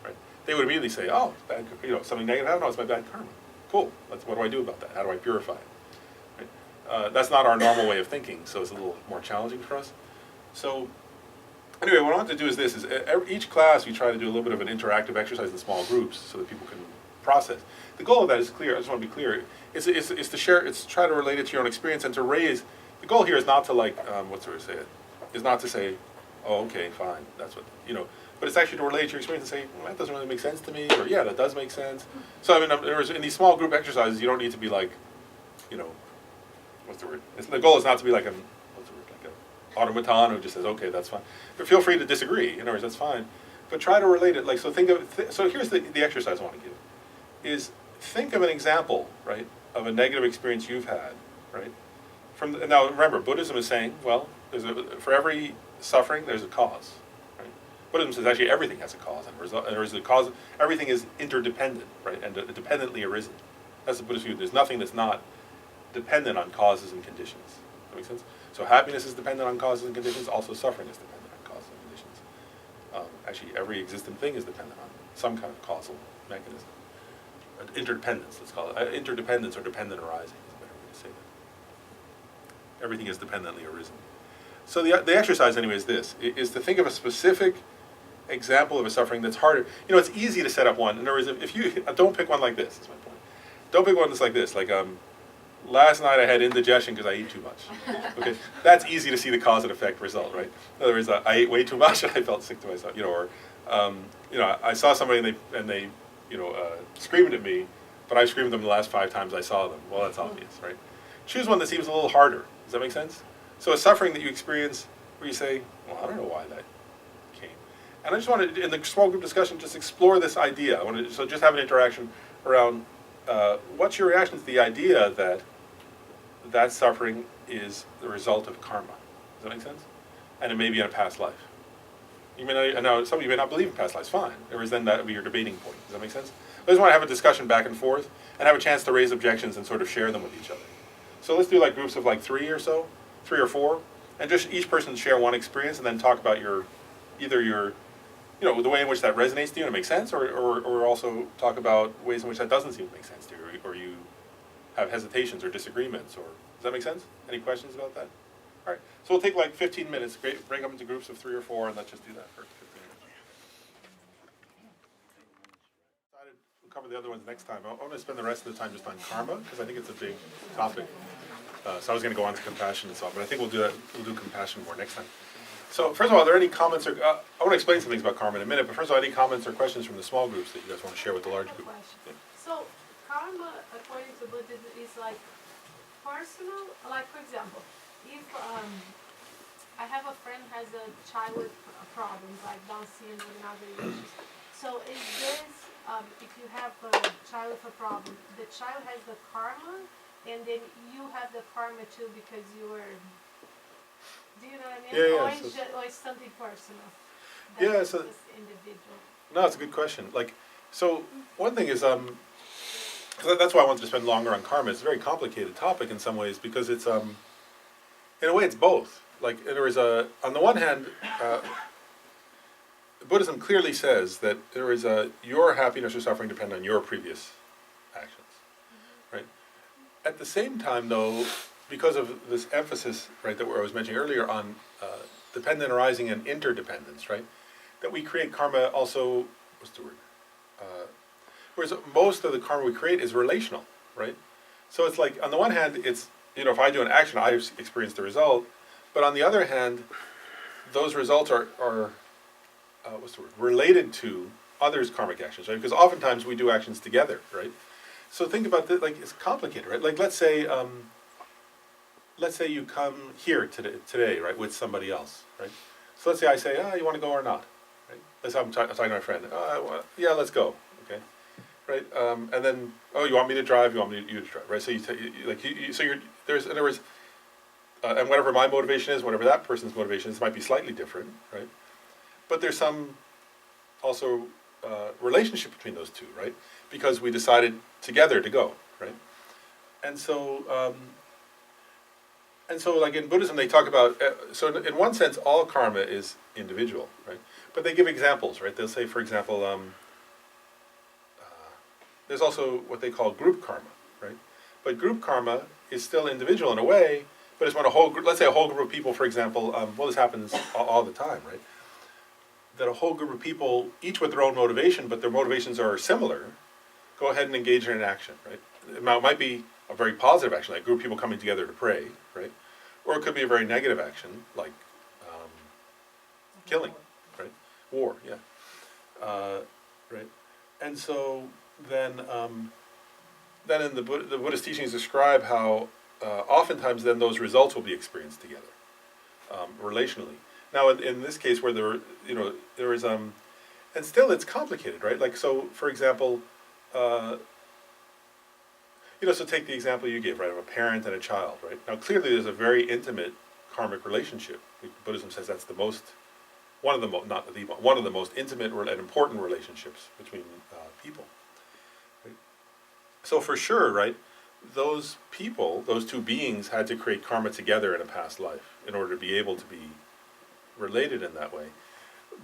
A: right? They would immediately say, oh, bad, something negative happened, it's my bad karma. Cool, what do I do about that? How do I purify it? Right? That's not our normal way of thinking, so it's a little more challenging for us. So, anyway, what I want to do is this, each class we try to do a little bit of an interactive exercise in small groups so that people can process. The goal of that is clear. I just want to be clear. It's to share. It's try to relate it to your own experience and to raise. The goal here is not to like what's the way to say it? Is not to say, oh, okay, fine, that's what you know. But it's actually to relate to your experience and say, well, that doesn't really make sense to me, or yeah, that does make sense. So I mean, in these small group exercises, you don't need to be like, you know, what's the word? The goal is not to be like what's the word? Like an automaton who just says, okay, that's fine. But feel free to disagree. In other words, that's fine. But try to relate it. Like so, so here's the exercise I want to give: is think of an example, right, of a negative experience you've had, right? Now remember, Buddhism is saying, well, for every suffering, there's a cause. Right? Buddhism says actually everything has a cause and result. And there is a cause. Everything is interdependent, right, and dependently arisen. That's the Buddhist view. There's nothing that's not dependent on causes and conditions. Does that make sense? So happiness is dependent on causes and conditions. Also, suffering is dependent on causes and conditions. Actually, every existent thing is dependent on some kind of causal mechanism. Interdependence, let's call it. Interdependence or dependent arising is a better way to say that. Everything is dependently arisen. So the exercise anyway is this, is to think of a specific example of a suffering that's harder. You know, it's easy to set up one. In other words, if you, don't pick one like this, is my point. Don't pick one that's like this, like last night I had indigestion because I ate too much. Okay, that's easy to see the cause and effect result, right? In other words, I ate way too much and I felt sick to myself, you know, or, you know, I saw somebody and they you know, screaming at me, but I screamed at them the last 5 times I saw them. Well, that's obvious, right? Choose one that seems a little harder. Does that make sense? So a suffering that you experience where you say, well, I don't know why that came. And I just want to, in the small group discussion, just explore this idea. I want to, so just have an interaction around what's your reaction to the idea that that suffering is the result of karma. Does that make sense? And it may be in a past life. You may not, I know some of you may not believe in past lives, fine. Or then that would be your debating point. Does that make sense? I just want to have a discussion back and forth and have a chance to raise objections and sort of share them with each other. So let's do like groups of like 3 or so, 3 or 4, and just each person share one experience and then talk about either your, you know, the way in which that resonates to you and it makes sense, or also talk about ways in which that doesn't seem to make sense to you, or you have hesitations or disagreements, or, does that make sense? Any questions about that? All right, so we'll take like 15 minutes, break them into groups of 3 or 4, and let's just do that for 15 minutes. We'll cover the other ones next time. I want to spend the rest of the time just on karma, because I think it's a big topic. So I was going to go on to compassion and so on, but I think we'll do that. We'll do compassion more next time. So first of all, are there any comments or, I want to explain some things about karma in a minute, but first of all, any comments or questions from the small groups that you guys want to share with the large group? Yeah.
B: So karma, according to Buddhism, is like personal, like for example, if I have a friend has a child with problems like Down syndrome and other issues. So is this, if you have a child with a problem, the child has the karma, and then you have the karma too because you were, do you know what I mean?
A: Yeah,
B: or,
A: so
B: or it's something personal?
A: Yeah, so
B: just individual.
A: No, it's a good question. Like, so one thing is, that's why I wanted to spend longer on karma. It's a very complicated topic in some ways because it's, in a way, it's both. Like, there is on the one hand, Buddhism clearly says that there is your happiness or suffering depend on your previous actions, right? At the same time, though, because of this emphasis, right, that I was mentioning earlier on dependent arising and interdependence, right, that we create karma also, what's the word? Whereas most of the karma we create is relational, right? So it's like, on the one hand, it's, you know, if I do an action, I experience the result, but on the other hand, those results are what's the word? Related to others' karmic actions, right? Because oftentimes we do actions together, right? So think about that, like, it's complicated, right? Like, let's say you come here today, right, with somebody else, right? So let's say I say, you want to go or not, right? Let's say I'm talking to my friend, well, yeah, let's go, okay, right? And then, you want me to drive? You want you to drive, right? So there's, in other words, and whatever my motivation is, whatever that person's motivation is, might be slightly different, right? But there's some also relationship between those two, right? Because we decided together to go, right? And so like in Buddhism, they talk about, so in one sense, all karma is individual, right? But they give examples, right? They'll say, for example, there's also what they call group karma, right? But group karma is still individual in a way, but it's when a whole group, let's say a whole group of people, for example, well, this happens all the time, right? That a whole group of people, each with their own motivation, but their motivations are similar, go ahead and engage in an action, right? It might be a very positive action, like a group of people coming together to pray, right? Or it could be a very negative action, like killing, right? War, yeah. Right? And so then in the Buddhist teachings describe how oftentimes then those results will be experienced together, relationally. Now in this case where there is and still it's complicated, right? Like, so for example, so take the example you gave, right, of a parent and a child, right? Now clearly there's a very intimate karmic relationship. Buddhism says that's the most, one of the most, not the one of the most intimate and important relationships between people. Right? So for sure, right, those people, those two beings had to create karma together in a past life in order to be able to be related in that way.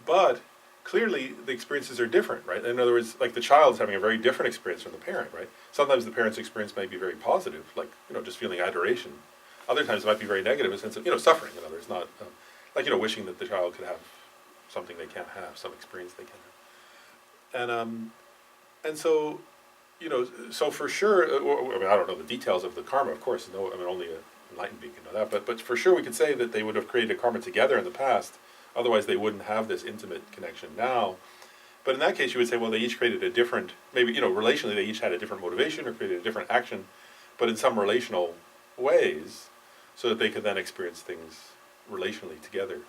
A: But clearly the experiences are different, right? In other words, like the child's having a very different experience from the parent, right? Sometimes the parent's experience may be very positive, like, just feeling adoration. Other times it might be very negative in the sense of, suffering. In other words, not, like, wishing that the child could have something they can't have, some experience they can't have. And so, so for sure, I mean, I don't know the details of the karma, of course, only an enlightened being can know that, but for sure we could say that they would have created a karma together in the past, otherwise they wouldn't have this intimate connection now. But in that case you would say, well, they each created a different, maybe, relationally they each had a different motivation or created a different action, but in some relational ways, so that they could then experience things relationally together.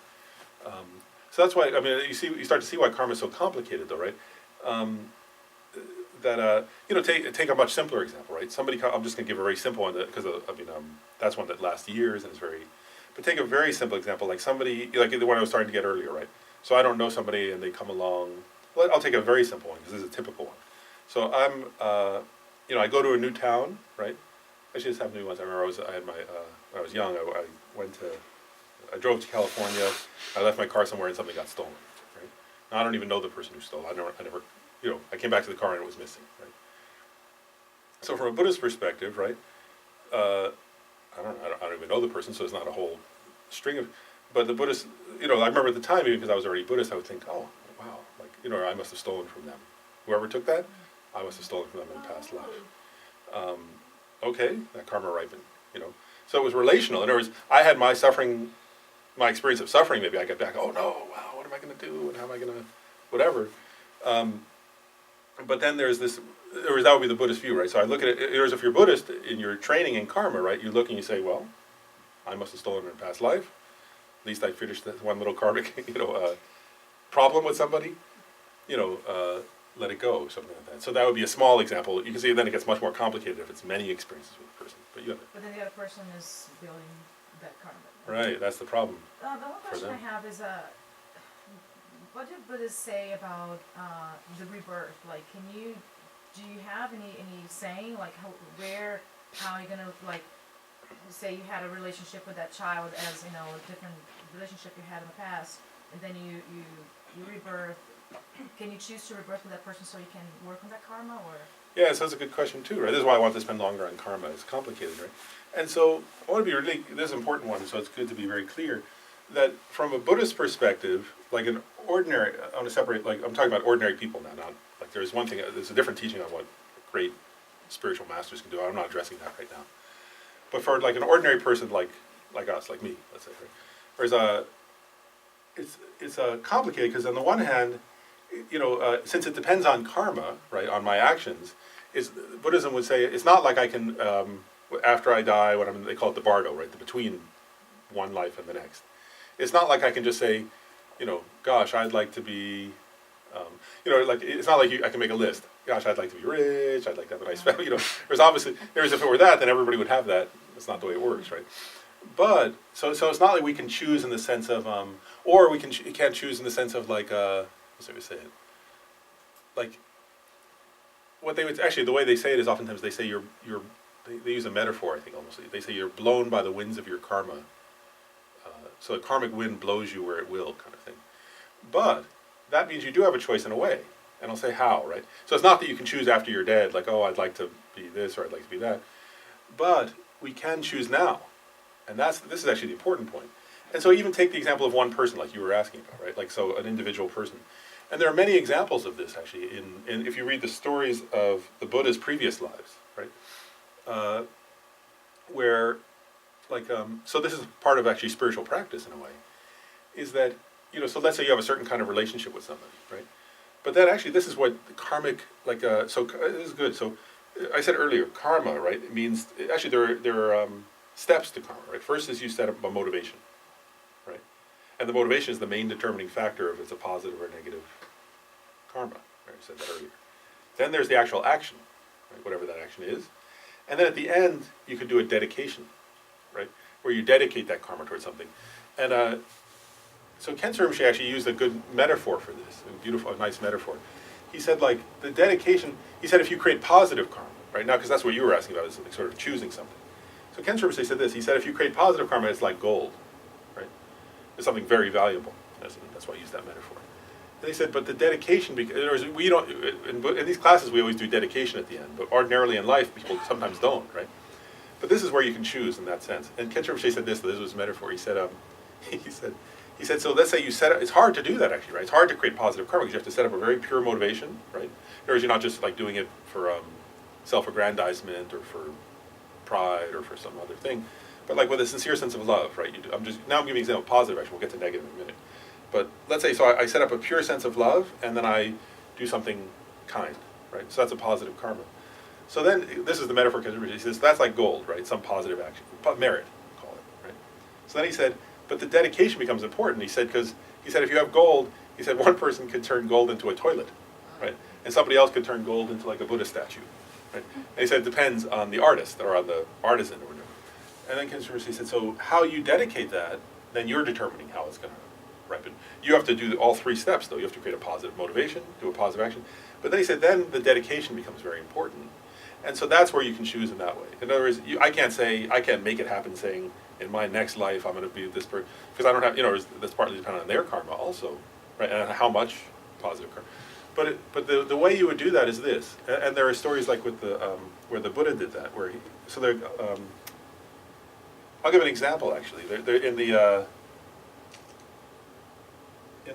A: So that's why, you start to see why karma is so complicated though, right? Take a much simpler example, right? I'm just going to give a very simple one because that's one that lasts years and is very. But take a very simple example, like somebody, like the one I was starting to get earlier, right? So I don't know somebody and they come along. Well, I'll take a very simple one because this is a typical one. So I go to a new town, right? Actually, this happened to me once. I remember when I was young, I drove to California. I left my car somewhere and something got stolen, right? Now, I don't even know the person who stole it. I never. I came back to the car and it was missing, right? So from a Buddhist perspective, right, I don't even know the person, so it's not a whole string of, but the Buddhist, I remember at the time, even because I was already Buddhist, I would think, oh, wow, like, I must have stolen from them. Whoever took that, I must have stolen from them in past life. Okay, that karma ripened, So it was relational. In other words, I had my experience of suffering, maybe I get back, oh no, wow, what am I going to do, and how am I going to, whatever. But then that would be the Buddhist view, right? So I look at it, if you're Buddhist, in your training in karma, right, you look and you say, well, I must have stolen in a past life. At least I finished that one little karmic, problem with somebody, let it go, something like that. So that would be a small example. You can see then it gets much more complicated if it's many experiences with a person.
C: But then the other person is building that karma.
A: Right, that's the problem.
C: The one question I have is, what do Buddhists say about the rebirth? Like, do you have any saying, like, how you're gonna, like, say you had a relationship with that child as, a different relationship you had in the past, and then you rebirth. Can you choose to rebirth with that person so you can work on that karma, or?
A: Yeah, so that's a good question too, right? This is why I want to spend longer on karma. It's complicated, right? And so I want to be this is an important one, so it's good to be very clear that from a Buddhist perspective, like an ordinary, I want to separate, like I'm talking about ordinary people now, not like there's one thing, there's a different teaching on what great spiritual masters can do. I'm not addressing that right now. But for like an ordinary person like us, like me, let's say, right? It's complicated because on the one hand, since it depends on karma, right, on my actions, Buddhism would say it's not like I can, after I die, they call it the bardo, right, the between one life and the next. It's not like I can just say, gosh, I'd like to be, like it's not like I can make a list. Gosh, I'd like to be rich. I'd like to have a nice family. There's obviously, if it were that, then everybody would have that. That's not the way it works, right? But so it's not like we can choose in the sense of, or we can't choose in the sense of like, what's we say it? Like, what they would actually, the way they say it is oftentimes they say they use a metaphor, I think almost. They say you're blown by the winds of your karma. So the karmic wind blows you where it will, kind of thing. But that means you do have a choice in a way. And I'll say how, right? So it's not that you can choose after you're dead, like, oh, I'd like to be this or I'd like to be that. But we can choose now. And this is actually the important point. And so even take the example of one person, like you were asking about, right? Like, so an individual person. And there are many examples of this, actually, if you read the stories of the Buddha's previous lives, right? Where, like, so this is part of actually spiritual practice in a way, is that, so let's say you have a certain kind of relationship with somebody, right? But then actually this is what karmic, like, so this is good. So I said earlier, karma, right? It means, actually there are steps to karma, right? First is you set up a motivation, right? And the motivation is the main determining factor if it's a positive or negative karma, right? I said that earlier. Then there's the actual action, right? Whatever that action is. And then at the end, you could do a dedication, right? Where you dedicate that karma towards something. And so Khensa Rinpoche actually used a good metaphor for this, a nice metaphor. He said, like, the dedication, he said if you create positive karma, right? Now, because that's what you were asking about, is like sort of choosing something. So Khensa Rinpoche said this, he said if you create positive karma, it's like gold, right? It's something very valuable. That's why I used that metaphor. And he said, but the dedication, because we don't, in these classes we always do dedication at the end, but ordinarily in life people sometimes don't, right? But this is where you can choose in that sense. And Khensa Rinpoche said this was a metaphor. He said, he said, so let's say you set up, it's hard to do that actually, right? It's hard to create positive karma because you have to set up a very pure motivation, right? In other words, you're not just like doing it for self-aggrandizement or for pride or for some other thing, but like with a sincere sense of love, right? I'm giving an example of positive action, we'll get to negative in a minute. But let's say, so I set up a pure sense of love and then I do something kind, right? So that's a positive karma. So then, this is the metaphor, because he says that's like gold, right? Some positive action, merit, call it, right? So then he said, but the dedication becomes important. He said, because he said if you have gold, he said one person could turn gold into a toilet, right? And somebody else could turn gold into like a Buddha statue, right? And he said it depends on the artist or on the artisan or whatever. And then he said, so how you dedicate that, then you're determining how it's going to ripen. You have to do all three steps, though. You have to create a positive motivation, do a positive action. But then he said, then the dedication becomes very important. And so that's where you can choose in that way. In other words, I can't make it happen saying, in my next life I'm going to be this person, because I don't have, that's partly dependent on their karma also, right? And how much positive karma. But the way you would do that is this. And there are stories like with where the Buddha did that, where I'll give an example actually. They're in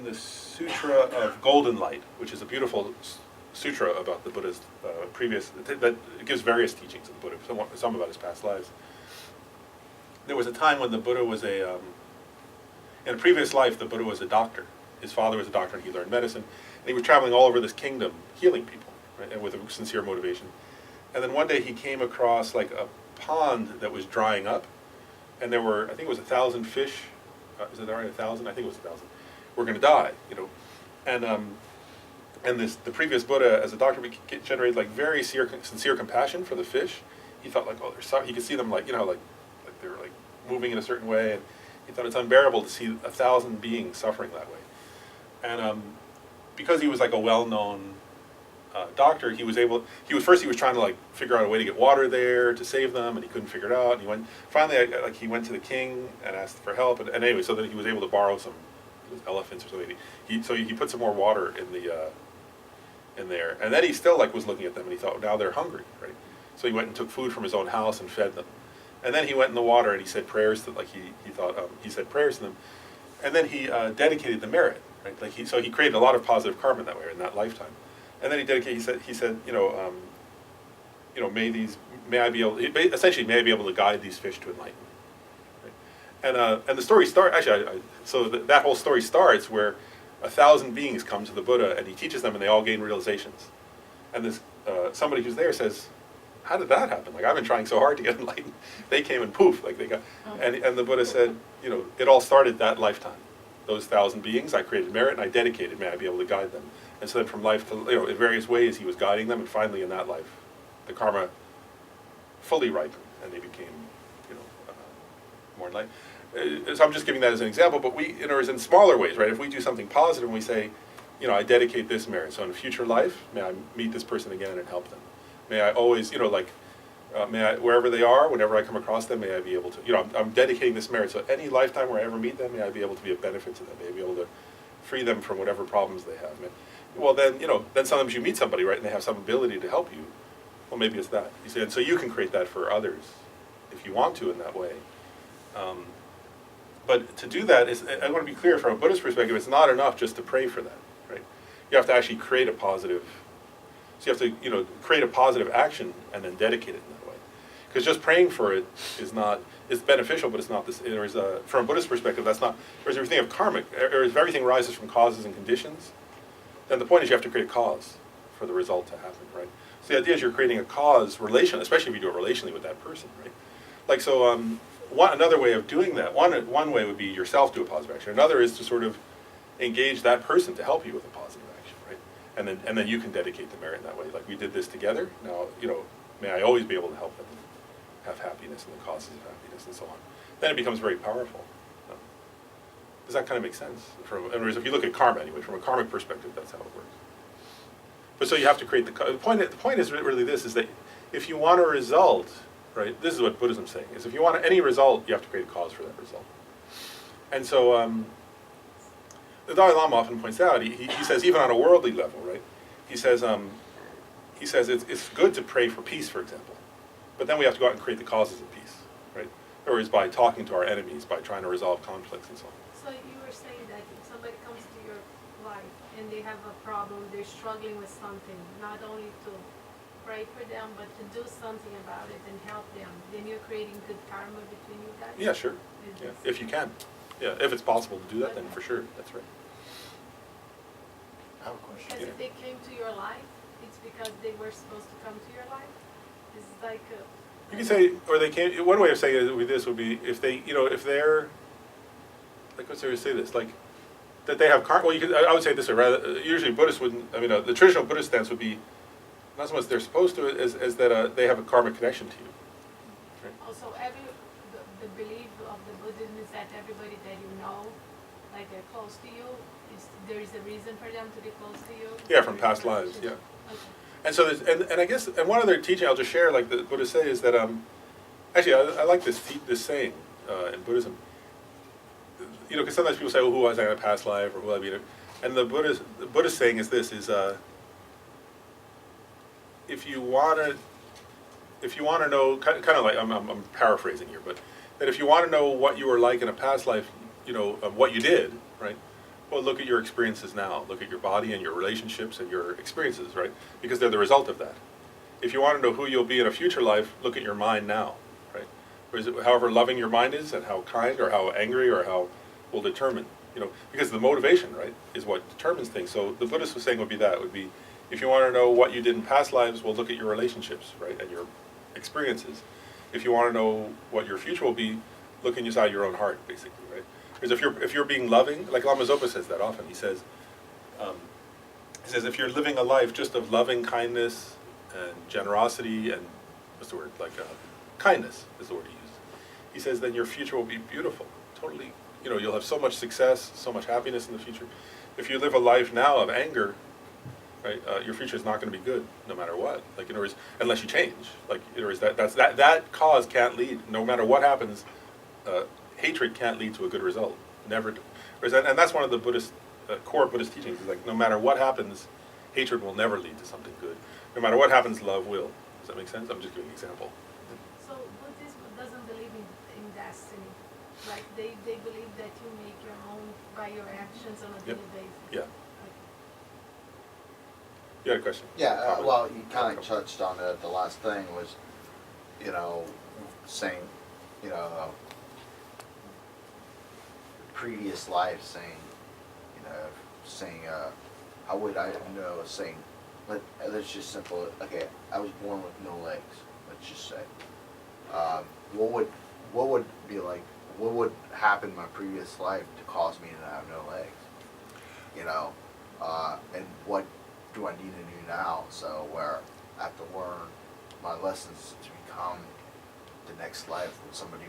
A: the Sutra of Golden Light, which is a beautiful sutra about the Buddha's that gives various teachings of the Buddha, some about his past lives. There was a time when the Buddha was in a previous life, the Buddha was a doctor. His father was a doctor and he learned medicine. And he was traveling all over this kingdom, healing people, right, and with a sincere motivation. And then one day he came across like a pond that was drying up, and there were, I think it was 1,000 fish. Is it right, 1,000? I think it was 1,000. Were going to die, and the previous Buddha, as a doctor, generated like very sincere compassion for the fish. He thought like, oh, he could see them like they were like moving in a certain way, and he thought it's unbearable to see 1,000 beings suffering that way. And because he was like a well-known doctor, he was trying to like figure out a way to get water there to save them, and he couldn't figure it out. And he went to the king and asked for help, and anyway, so that he was able to borrow some elephants or something. He put some more water in there, and then he still like was looking at them, and he thought, now they're hungry, right? So he went and took food from his own house and fed them, and then he went in the water and he said prayers to he said prayers to them, and then he dedicated the merit, right? Like he created a lot of positive karma that way in that lifetime, and then he dedicated. He said may I be able to guide these fish to enlightenment. And the story starts, actually, that whole story starts where 1,000 beings come to the Buddha and he teaches them and they all gain realizations. And this somebody who's there says, how did that happen? Like, I've been trying so hard to get enlightened. They came and poof, like they got, and the Buddha said, it all started that lifetime. Those 1,000 beings, I created merit and I dedicated, may I be able to guide them. And so then from life to, in various ways he was guiding them, and finally in that life, the karma fully ripened and they became, more enlightened. So I'm just giving that as an example, but in smaller ways, right? If we do something positive and we say, I dedicate this merit, so in a future life, may I meet this person again and help them. May I always, may I, wherever they are, whenever I come across them, may I be able to, I'm dedicating this merit, so any lifetime where I ever meet them, may I be able to be of benefit to them, may I be able to free them from whatever problems they have. Well, then, then sometimes you meet somebody, right, and they have some ability to help you. Well, maybe it's that. You see, and so you can create that for others if you want to in that way. But to do that, I want to be clear, from a Buddhist perspective, it's not enough just to pray for that, right? You have to actually create a positive, so you have to, create a positive action and then dedicate it in that way. Because just praying for it is not, it's beneficial, but it's not this, from a Buddhist perspective, that's not, whereas if you think of karmic, or if everything rises from causes and conditions, then the point is you have to create a cause for the result to happen, right? So the idea is you're creating a cause especially if you do it relationally with that person, right? Like, so another way of doing that, one way would be yourself do a positive action. Another is to sort of engage that person to help you with a positive action, right? And then you can dedicate the merit in that way. Like, we did this together, now, may I always be able to help them have happiness and the causes of happiness and so on. Then it becomes very powerful. Does that kind of make sense? In other words, if you look at karma anyway, from a karmic perspective, that's how it works. But so you have to create the point is really this, is that if you want a result, right, this is what Buddhism's saying, is if you want any result, you have to create a cause for that result. And so the Dalai Lama often points out, he says, even on a worldly level, right, he says it's good to pray for peace, for example, but then we have to go out and create the causes of peace, right? Or is by talking to our enemies, by trying to resolve conflicts and so on.
B: So you were saying that if somebody comes to your life and they have a problem, they're struggling with something, not only to pray for them, but to do something about it and help them, then you're creating good karma between you guys?
A: Yeah, sure. Yeah, if you can. Yeah, if it's possible to do that, then for sure, that's right.
D: I have a question.
B: Because if they came to your life, it's because they were supposed to come to your life? It's like
A: You can say, or they can't, one way of saying it would be if they, if they're, like, what's there to say this, like, that they have karma, well, I would say this, or rather, usually Buddhists wouldn't, the traditional Buddhist stance would be, not so much they're supposed to, as that they have a karmic connection to you. Right?
B: Also, the belief of the Buddhism is that everybody that you know, like they're close to you, there is a reason for them to be close to you?
A: Yeah, from past lives, yeah.
B: Okay.
A: And so, and I guess, and one other teaching I'll just share, like the Buddhists say, is that, actually, I like this saying in Buddhism. Because sometimes people say, "Oh, who was I in a past life?" or "Who will I be?" And the Buddhist saying is this: if you want to know, kind of like I'm paraphrasing here, but that if you want to know what you were like in a past life, what you did, right? Well, look at your experiences now. Look at your body and your relationships and your experiences, right? Because they're the result of that. If you want to know who you'll be in a future life, look at your mind now, right? Or is it however loving your mind is, and how kind or how angry or how will determine, because the motivation, right, is what determines things. So the Buddhist was saying would be, if you want to know what you did in past lives, well, look at your relationships, right, and your experiences. If you want to know what your future will be, look inside your own heart, basically, right? Because if you're being loving, like Lama Zopa says that often, he says, if you're living a life just of loving kindness and generosity and, what's the word, like kindness is the word he uses. He says then your future will be beautiful, totally, you'll have so much success, so much happiness in the future. If you live a life now of anger, right, your future is not going to be good, no matter what. Like, in other words, unless you change. Like, in other words, that cause can't lead, no matter what happens, hatred can't lead to a good result. Never. And that's one of the Buddhist, core Buddhist teachings, is like, no matter what happens, hatred will never lead to something good. No matter what happens, love will. Does that make sense? I'm just giving an example.
B: So Buddhism doesn't believe in destiny. Like they believe that you make your own by your actions on a daily basis.
A: Yeah. You had a question?
D: Yeah, well, you kind of touched on it. The last thing was, saying, previous life, saying, how would I know, saying, let's just simple, okay, I was born with no legs, let's just say. What would be like, what would happen in my previous life to cause me to have no legs? And what do I need to do now? So where I have to learn my lessons to become the next life with somebody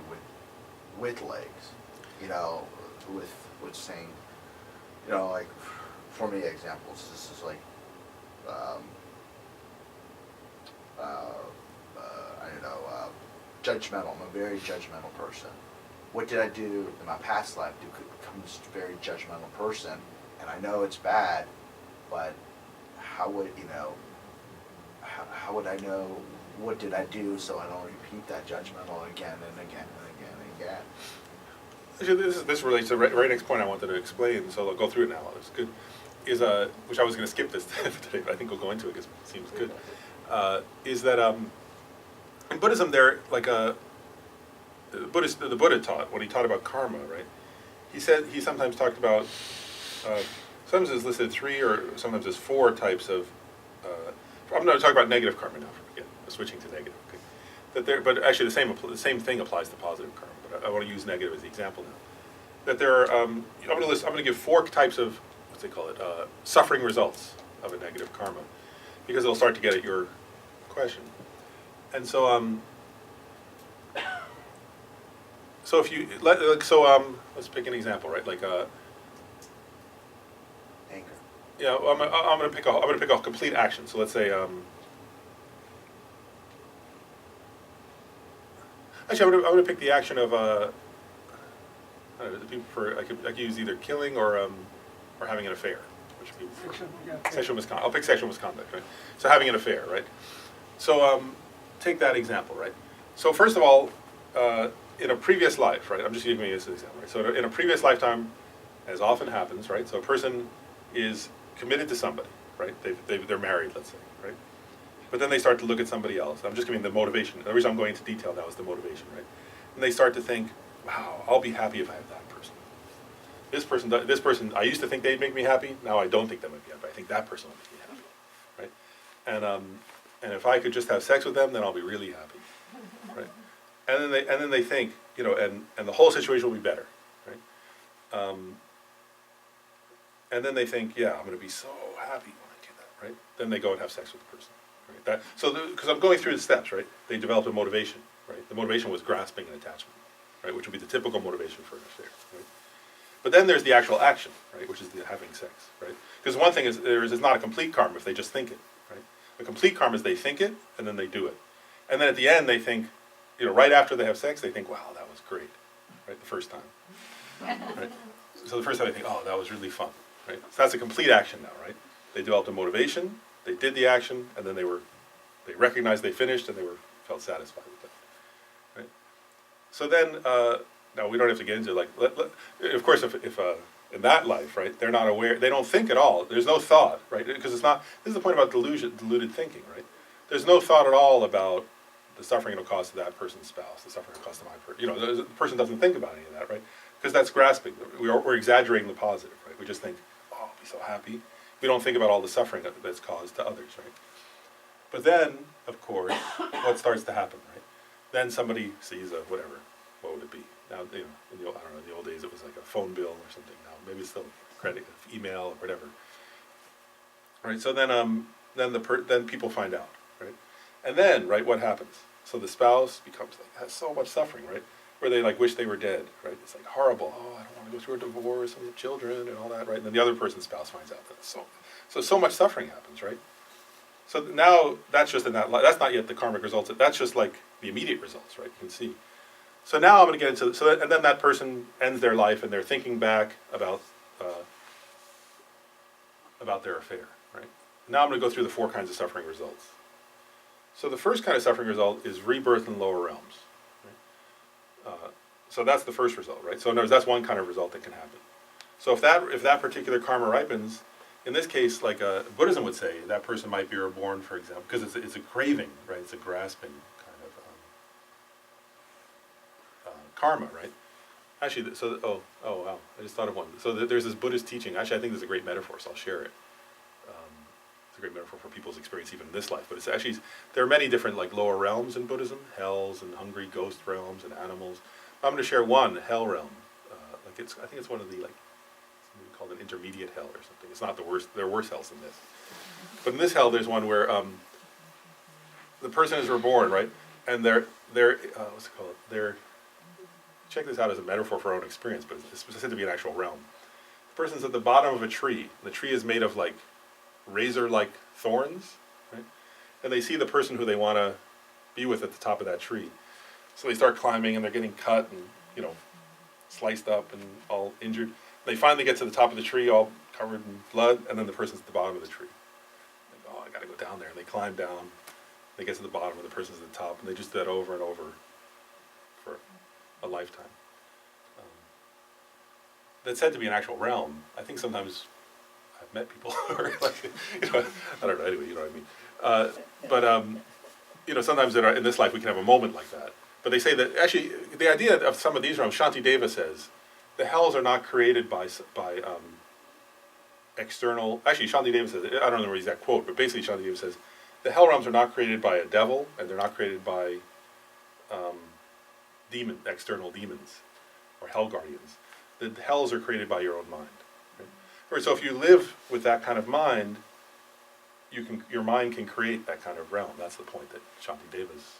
D: with legs, with saying, like, for me, examples, this is like, judgmental. I'm a very judgmental person. What did I do in my past life to become this very judgmental person? And I know it's bad, but how would how would I know what did I do so I don't repeat that judgmental again and again and again and again?
A: Actually, this relates to the right next point I wanted to explain, so I'll go through it now. It's good. is a, which I was going to skip this today, but I think we'll go into it because it seems good, is that in Buddhism there, like the Buddha taught, when he taught about karma, right? He said, he sometimes talked about, sometimes it's listed 3 or sometimes there's 4 types of, I'm going to talk about negative karma now, again, switching to negative. Okay? That there, but actually the same thing applies to positive karma, but I want to use negative as the example now. That there are, I'm going to give 4 types of, what's they call it, suffering results of a negative karma, because it'll start to get at your question. And so, so if you, let's pick an example, right? Like,
D: Anger.
A: yeah, I'm going to pick a complete action. So let's say, actually, I'm going to pick the action of, I don't know, the people for, I could use either killing or having an affair, which would be sexual misconduct. I'll pick sexual misconduct, right? So having an affair, right? So take that example, right? So first of all, in a previous life, right? I'm just giving you this example, right? So in a previous lifetime, as often happens, right? So a person is committed to somebody, right? They're married, let's say, right? But then they start to look at somebody else. I'm just giving the motivation. The reason I'm going into detail now is the motivation, right? And they start to think, wow, I'll be happy if I have that person. This person, I used to think they'd make me happy. Now I don't think they make me happy. I think that person will make me happy, right? And if I could just have sex with them, then I'll be really happy, right? And then they think, you know, and the whole situation will be better, right? And then they think, yeah, I'm going to be so happy when I do that, right? Then they go and have sex with the person, right? Because I'm going through the steps, right? They developed a motivation, right? The motivation was grasping and attachment, right? Which would be the typical motivation for an affair, right? But then there's the actual action, right? Which is the having sex, right? Because one thing is, it's not a complete karma if they just think it, right? A complete karma is they think it and then they do it. And then at the end they think, you know, right after they have sex, they think, wow, that was great, right? The first time, right? So the first time they think, oh, that was really fun, right? So that's a complete action now, right? They developed a motivation, they did the action, and then they recognized they finished and felt satisfied with that, right? So then, now we don't have to get into like, of course, if in that life, right, they're not aware, they don't think at all. There's no thought, right? Because it's not. This is the point about deluded thinking, right? There's no thought at all about the suffering it'll cause to that person's spouse, the suffering it'll cause to my person. You know, the person doesn't think about any of that, right? Because that's grasping. We're exaggerating the positive, right? We just think, oh, I'll be so happy. We don't think about all the suffering that's caused to others, right? But then, of course, what starts to happen, right? Then somebody sees a whatever. What would it be? Now, you know, I don't know, in the old days it was like a phone bill or something. Now maybe it's still credit, email, or whatever. Right. So then people find out, right? And then, right, what happens? So the spouse becomes like, has so much suffering, right? Where they like wish they were dead, right? It's like horrible. Oh, I don't want to go through a divorce and children and all that, right? And then the other person's spouse finds out that so much suffering happens, right? So now that's just in that. That's not yet the karmic results. That's just like the immediate results, right? You can see. So now I'm going to get into and then that person ends their life and they're thinking back about their affair, right? Now I'm going to go through the 4 kinds of suffering results. So the first kind of suffering result is rebirth in lower realms. Right? So that's the first result, right? So in other words, that's one kind of result that can happen. So if that particular karma ripens, in this case, like Buddhism would say, that person might be reborn, for example, because it's a craving, right? It's a grasping kind of karma, right? Actually, oh wow, I just thought of one. So there's this Buddhist teaching. Actually, I think this is a great metaphor, so I'll share it. It's a great metaphor for people's experience even in this life. But it's actually, there are many different like lower realms in Buddhism, hells and hungry ghost realms and animals. I'm going to share one hell realm. I think it's one of the like something called an intermediate hell or something. It's not the worst. There are worse hells than this. But in this hell, there's one where the person is reborn, right? And they're what's it called? Check this out as a metaphor for our own experience, but it's said to be an actual realm. The person's at the bottom of a tree. The tree is made of like razor-like thorns, right? And they see the person who they want to be with at the top of that tree. So they start climbing and they're getting cut and, you know, sliced up and all injured. They finally get to the top of the tree all covered in blood, and then the person's at the bottom of the tree. Like, oh, I gotta go down there. And they climb down. They get to the bottom and the person's at the top, and they just do that over and over for a lifetime. That's said to be an actual realm. I think sometimes I've met people who are like, you know, I don't know, anyway, you know what I mean. But you know, sometimes in this life we can have a moment like that. But they say that, actually, the idea of some of these realms, Shantideva says, the hells are not created by external, actually Shantideva says, I don't know the exact quote, but basically Shantideva says, the hell realms are not created by a devil, and they're not created by external demons, or hell guardians. The hells are created by your own mind. Right? So if you live with that kind of mind, your mind can create that kind of realm. That's the point that Shantideva's.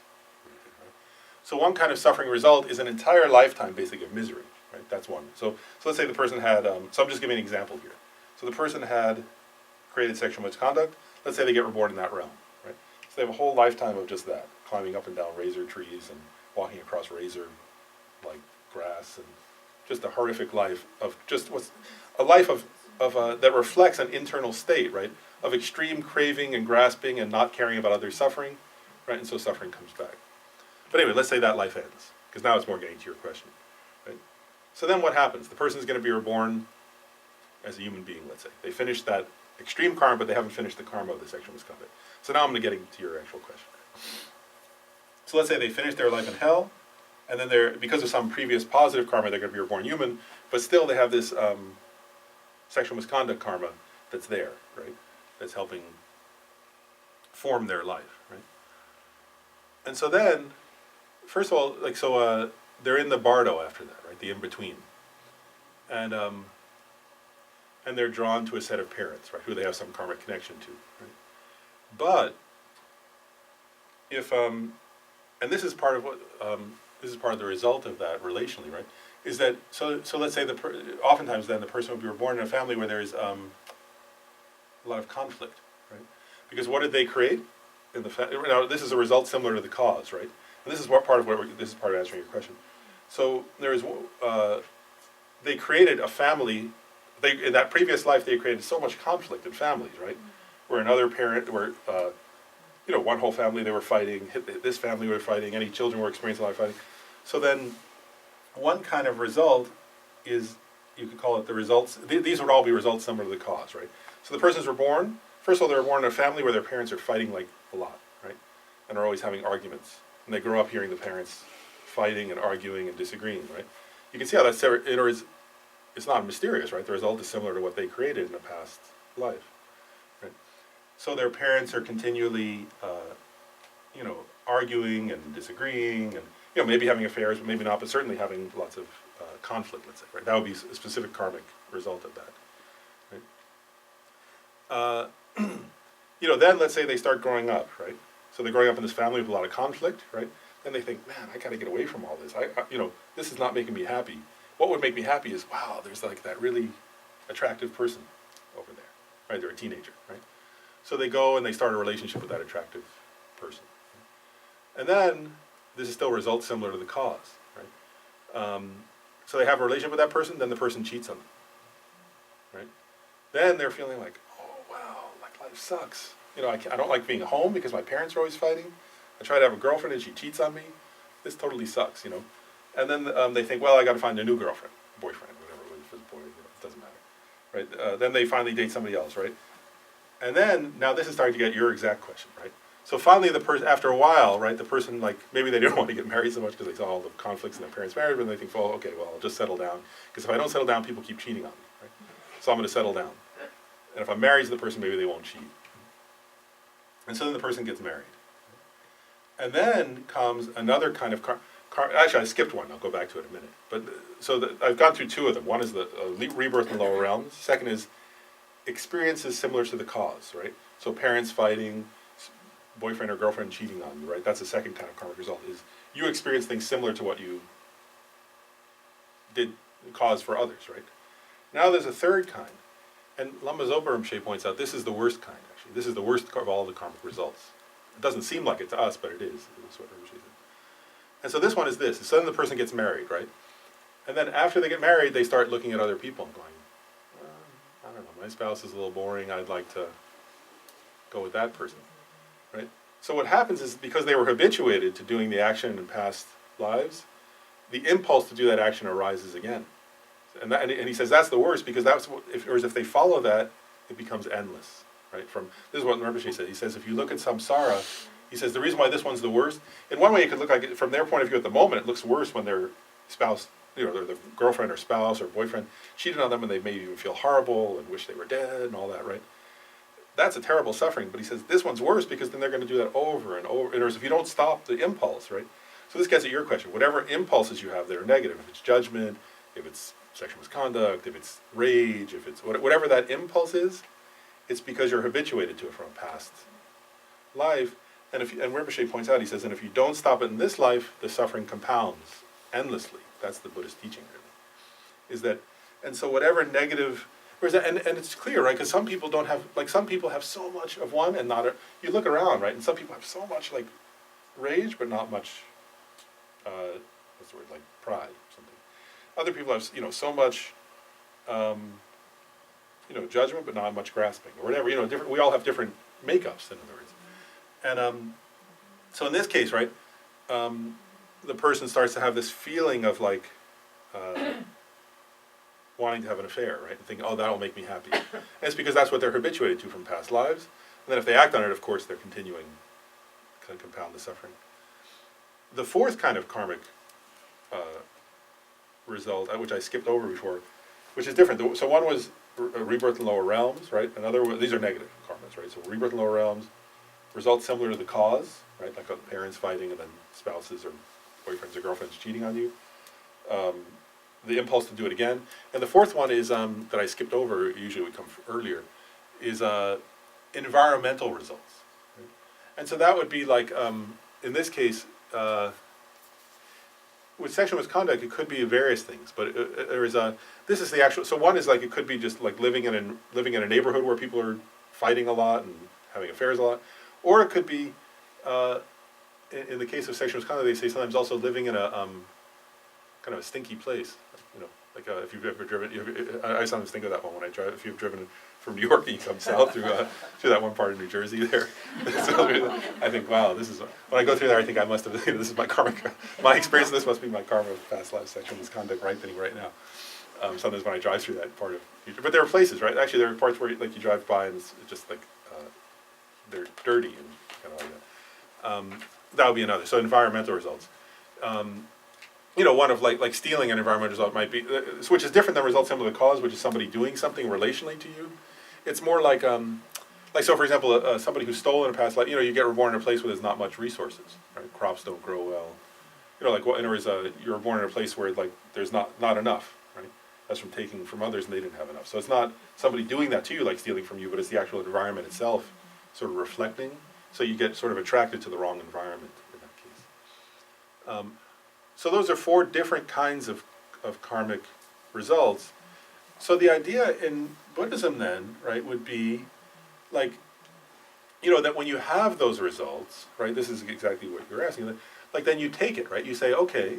A: So one kind of suffering result is an entire lifetime, basically, of misery. Right? That's one. So let's say the person had. So I'm just giving an example here. So the person had created sexual misconduct. Let's say they get reborn in that realm. Right? So they have a whole lifetime of just that, climbing up and down razor trees and walking across razor-like grass, and just a horrific life of just what's a life of that reflects an internal state, right, of extreme craving and grasping and not caring about others' suffering, right, and so suffering comes back. But anyway, let's say that life ends, because now it's more getting to your question, right? So then what happens? The person is going to be reborn as a human being, let's say. They finished that extreme karma, but they haven't finished the karma of the sexual misconduct. So now I'm going to get into your actual question. So let's say they finish their life in hell, and then because of some previous positive karma, they're going to be reborn human, but still they have this sexual misconduct karma that's there, right? That's helping form their life, right? And so then, first of all, they're in the bardo after that, right? The in-between. And they're drawn to a set of parents, right? Who they have some karmic connection to, right? But if, and this is part of what, this is part of the result of that relationally, right? Is that, so let's say oftentimes then the person will be reborn in a family where there is a lot of conflict, right? Because what did they create? Now this is a result similar to the cause, right? And this is part of answering your question. So they created a family. In that previous life, they created so much conflict in families, right? Where another parent, one whole family they were fighting, this family were fighting, any children were experiencing a lot of fighting. So then, one kind of result is, you could call it the results. These would all be results similar to the cause, right? So the persons were born. First of all, they were born in a family where their parents are fighting like a lot, right? And are always having arguments. And they grow up hearing the parents fighting and arguing and disagreeing, right? You can see how it's not mysterious, right? The result is similar to what they created in a past life, right? So their parents are continually, arguing and disagreeing, and maybe having affairs, but maybe not, but certainly having lots of conflict, let's say, right? That would be a specific karmic result of that, right? Then let's say they start growing up, right? So they're growing up in this family with a lot of conflict, right? Then they think, man, I gotta get away from all this. This is not making me happy. What would make me happy is, wow, there's like that really attractive person over there, right? They're a teenager, right? So they go and they start a relationship with that attractive person. And then, this is still results similar to the cause, right? So they have a relationship with that person, then the person cheats on them, right? Then they're feeling like, oh wow, like life sucks. I don't like being home because my parents are always fighting. I try to have a girlfriend and she cheats on me. This totally sucks, And then they think, well, I got to find a new girlfriend, boyfriend, whatever, if it's a boy, it doesn't matter, right? Then they finally date somebody else, right? And then, now this is starting to get your exact question, right? So finally, after a while, right, the person, maybe they didn't want to get married so much because they saw all the conflicts in their parents' marriage, but they think, well, okay, I'll just settle down. Because if I don't settle down, people keep cheating on me, right? So I'm going to settle down. And if I'm married to the person, maybe they won't cheat. And so then the person gets married. And then comes another kind of actually, I skipped one. I'll go back to it in a minute. But I've gone through two of them. One is the rebirth in lower realms. Second is experiences similar to the cause, right? So parents fighting, boyfriend or girlfriend cheating on you, right? That's the second kind of karmic result, is you experience things similar to what you did cause for others, right? Now there's a third kind. And Lama Zopa Rinpoche points out this is the worst kind, actually. This is the worst of all the karmic results. It doesn't seem like it to us, but it is. That's what Rinpoche said. And so this one is this. So then the person gets married, right? And then after they get married, they start looking at other people and going, I don't know, my spouse is a little boring. I'd like to go with that person, right? So what happens is, because they were habituated to doing the action in past lives, the impulse to do that action arises again. And he says that's the worst, because if they follow that, it becomes endless, right? This is what Rinpoche said. He says, if you look at samsara, he says the reason why this one's the worst, in one way it could look like, from their point of view at the moment, it looks worse when their spouse, their girlfriend or spouse or boyfriend cheated on them and they made even feel horrible and wish they were dead and all that, right? That's a terrible suffering, but he says this one's worse because then they're going to do that over and over. In other words, if you don't stop the impulse, right? So this gets at your question. Whatever impulses you have that are negative, if it's judgment, if it's sexual misconduct, if it's rage, if it's whatever that impulse is, it's because you're habituated to it from a past life. And Rinpoche points out, he says, and if you don't stop it in this life, the suffering compounds endlessly. That's the Buddhist teaching, really. Is that, and so whatever negative, and it's clear, right? Because some people don't have, like some people have so much of one and not, you look around, right? And some people have so much like rage, but not much, what's the word, like pride or something. Other people have, so much, judgment, but not much grasping, or whatever, different, we all have different makeups, in other words. And so in this case, right, the person starts to have this feeling of like wanting to have an affair, right, and thinking, oh, that'll make me happy. And it's because that's what they're habituated to from past lives. And then if they act on it, of course, they're continuing to compound the suffering. The fourth kind of karmic result, which I skipped over before, which is different. So one was rebirth in lower realms, right? Another, these are negative karmas, right? So rebirth in lower realms, results similar to the cause, right? Like parents fighting and then spouses or boyfriends or girlfriends cheating on you. The impulse to do it again. And the fourth one is, that I skipped over, usually would come earlier, is environmental results. Right? And so that would be like, in this case, with sexual misconduct, it could be various things, but there is this is the actual, so one is like, it could be just like living in a neighborhood where people are fighting a lot and having affairs a lot, or it could be, in the case of sexual misconduct, they say sometimes also living in a kind of a stinky place, like if you've ever driven, I sometimes think of that one when I drive, if you've driven from New York and you come south through that one part of New Jersey there. So I think, wow, this is, when I go through there, I think I must have, this is my experience of this must be my karma of past life sexual misconduct ripening right now. Sometimes when I drive through that part of, but there are places, right? Actually, there are parts where like you drive by and it's just like, they're dirty and kind of like that. That would be another. So environmental results. One of like stealing an environmental result might be, which is different than results similar to the cause, which is somebody doing something relationally to you. It's more like so for example, somebody who's stolen in a past life, you get reborn in a place where there's not much resources, right? Crops don't grow well. Like in other words, you're born in a place where like there's not enough, right? That's from taking from others and they didn't have enough. So it's not somebody doing that to you, like stealing from you, but it's the actual environment itself sort of reflecting. So you get sort of attracted to the wrong environment in that case. So those are four different kinds of karmic results. So the idea in Buddhism then, right, would be like, that when you have those results, right, this is exactly what you're asking, like then you take it, right? You say, okay,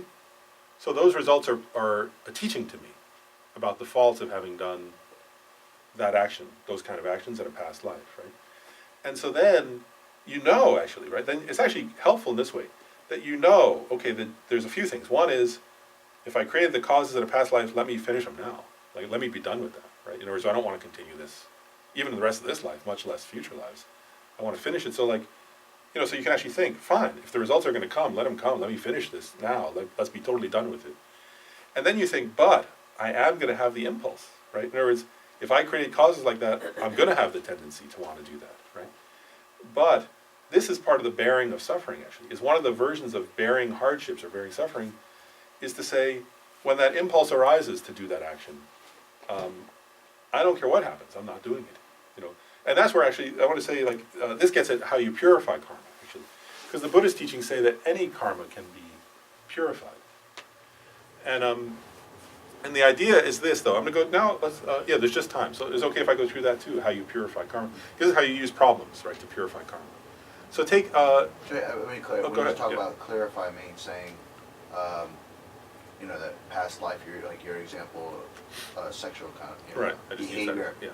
A: so those results are a teaching to me about the faults of having done that action, those kind of actions in a past life, right? And so then, actually, right, then it's actually helpful in this way, that okay, that there's a few things. One is, if I created the causes in a past life, let me finish them now. Like, let me be done with that, right? In other words, I don't want to continue this, even in the rest of this life, much less future lives. I want to finish it so like, so you can actually think, fine, if the results are going to come, let them come, let me finish this now, let's be totally done with it. And then you think, but I am going to have the impulse, right? In other words, if I create causes like that, I'm going to have the tendency to want to do that, right? But this is part of the bearing of suffering, actually, is one of the versions of bearing hardships or bearing suffering, is to say, when that impulse arises to do that action, I don't care what happens, I'm not doing it, And that's where actually, I want to say, like, this gets at how you purify karma, actually. Because the Buddhist teachings say that any karma can be purified. And the idea is this, though. I'm going to go, now, there's just time. So it's okay if I go through that, too, how you purify karma. This is how you use problems, right, to purify karma. So take,
D: Let me clarify.
A: go
D: When you
A: ahead,
D: talk
A: yeah.
D: about clarify means saying, that past life, your example of sexual kind of
A: right, I just used that,
D: behavior.
A: yeah.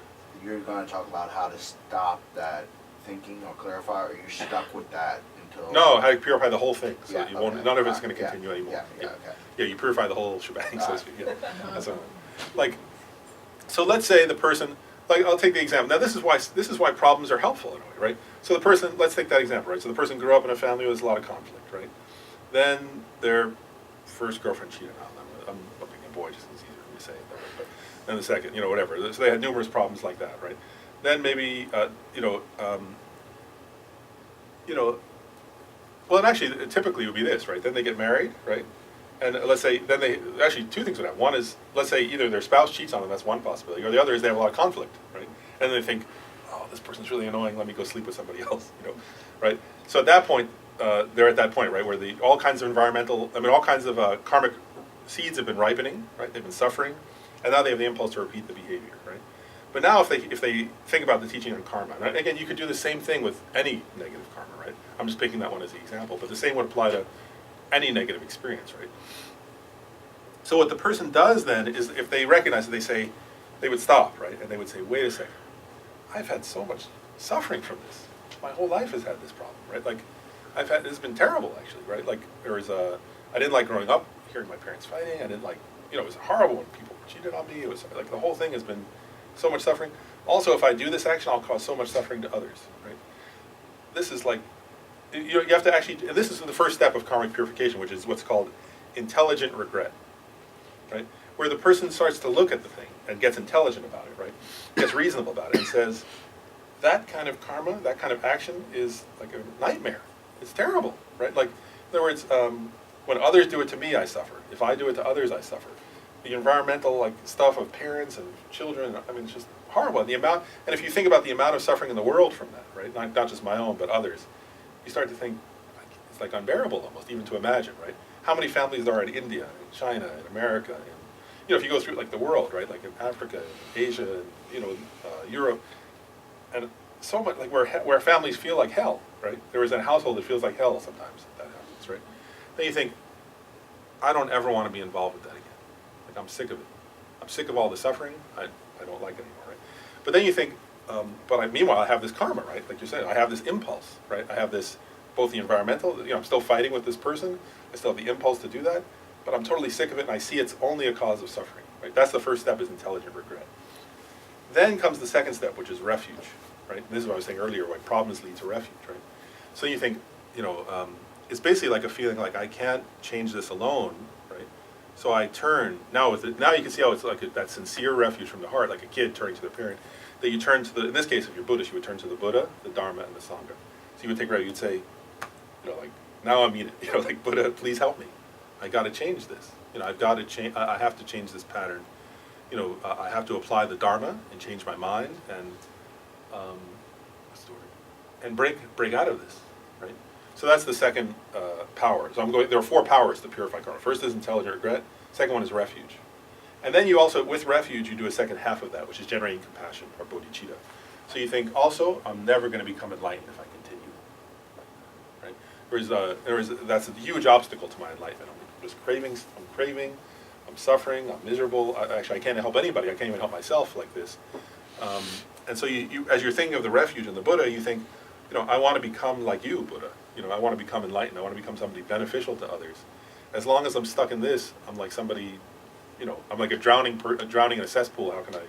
D: You're going to talk about how to stop that thinking or clarify, or you're stuck with that until...
A: No, how you purify the whole thing, so
D: Yeah,
A: you won't,
D: okay.
A: none of it's going to
D: Yeah,
A: continue anymore.
D: Yeah, okay.
A: Yeah, you purify the whole shebang, so to
D: Alright.
A: speak. Yeah. That's so let's say the person, like I'll take the example. Now this is why problems are helpful in a way, right? So the person, let's take that example, right? So the person grew up in a family with a lot of conflict, right? Then their first girlfriend cheated on them. I'm being a boy just because it's easier for me to say it that way. But then the second, whatever. So they had numerous problems like that, right? Then maybe well, and actually, typically it would be this, right? Then they get married, right? And let's say, then they, actually two things would happen. One is, let's say either their spouse cheats on them, that's one possibility, or the other is they have a lot of conflict, right? And they think, oh, this person's really annoying, let me go sleep with somebody else, right? So at that point, they're at that point, right, where all kinds of all kinds of karmic seeds have been ripening, right? They've been suffering, and now they have the impulse to repeat the behavior, right? But now if they think about the teaching on karma, and again, you could do the same thing with any negative karma, right? I'm just picking that one as the example, but the same would apply to any negative experience, right? So what the person does then is, if they recognize it, they would stop, right? And they would say, wait a second, I've had so much suffering from this. My whole life has had this problem, right? Like, it's been terrible, actually, right? Like, I didn't like growing up, hearing my parents fighting. I didn't like, it was horrible when people cheated on me. It was like, the whole thing has been so much suffering. Also, if I do this action, I'll cause so much suffering to others, right? This is like, you have to actually, this is the first step of karmic purification, which is what's called intelligent regret, right? Where the person starts to look at the thing and gets intelligent about it, right? Gets reasonable about it and says, that kind of karma, that kind of action is like a nightmare. It's terrible, right? Like, in other words, when others do it to me, I suffer. If I do it to others, I suffer. The environmental stuff of parents and children, it's just horrible. And if you think about the amount of suffering in the world from that, right? Not just my own, but others, you start to think it's like unbearable almost, even to imagine, right? How many families there are in India, in China, in America, if you go through like the world, right? Like in Africa, in Asia, and, Europe, and so much like where families feel like hell, right? There is a household that feels like hell sometimes that happens, right? Then you think, I don't ever want to be involved with that again. Like, I'm sick of it. I'm sick of all the suffering. I don't like it anymore, right? But then you think, meanwhile, I have this karma, right? Like you said, I have this impulse, right? I have this, both the environmental, I'm still fighting with this person. I still have the impulse to do that, but I'm totally sick of it, and I see it's only a cause of suffering, right? That's the first step, is intelligent regret. Then comes the second step, which is refuge, right? And this is what I was saying earlier, why problems lead to refuge, right? So you think, it's basically like a feeling like I can't change this alone, right? So I turn, now you can see how it's like that sincere refuge from the heart, like a kid turning to their parent, that you turn to in this case, if you're Buddhist, you would turn to the Buddha, the Dharma, and the Sangha. So you would take refuge, you'd say, now I mean it, like, Buddha, please help me. I got to change this. I've got to change, I have to change this pattern. I have to apply the Dharma and change my mind and, what's the word? And break out of this, right? So that's the second power. So there are 4 powers to purify karma. First is intelligent regret. Second one is refuge. And then you also, with refuge, you do a second half of that, which is generating compassion, or bodhicitta. So you think, also, I'm never going to become enlightened if I continue, right? That's a huge obstacle to my enlightenment. I'm just craving, I'm suffering, I'm miserable. I can't help anybody. I can't even help myself like this. And so you, as you're thinking of the refuge in the Buddha, you think, I want to become like you, Buddha. I want to become enlightened. I want to become somebody beneficial to others. As long as I'm stuck in this, I'm like somebody, I'm like a drowning in a cesspool. How can I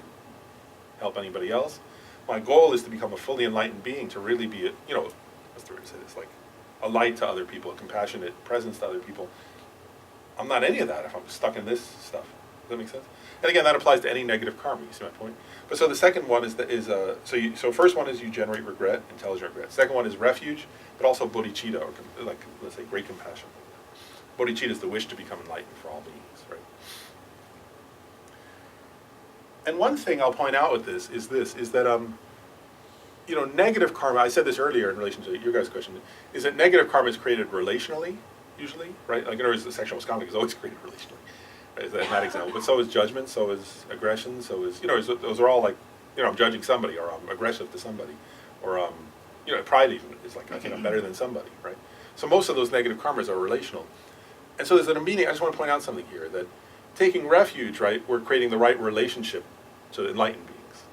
A: help anybody else? My goal is to become a fully enlightened being, to really be what's the word to say this? Like a light to other people, a compassionate presence to other people. I'm not any of that if I'm stuck in this stuff. Does that make sense? And again, that applies to any negative karma. You see my point? But so the second one so first one is you generate regret, intelligent regret. Second one is refuge, but also bodhicitta, or like, let's say, great compassion. Bodhicitta is the wish to become enlightened for all beings, right? And one thing I'll point out with this is that negative karma, I said this earlier in relation to your guys' question, is that negative karma is created relationally, usually, right? Like, in other words, the sexual misconduct is always created relationally. Is that example? But so is judgment, so is aggression, so is, those are all like, I'm judging somebody, or I'm aggressive to somebody, or, pride even is like, I think I'm better than somebody, right? So most of those negative karmas are relational. And so there's an immediate, I just want to point out something here, that taking refuge, right, we're creating the right relationship to enlightened beings.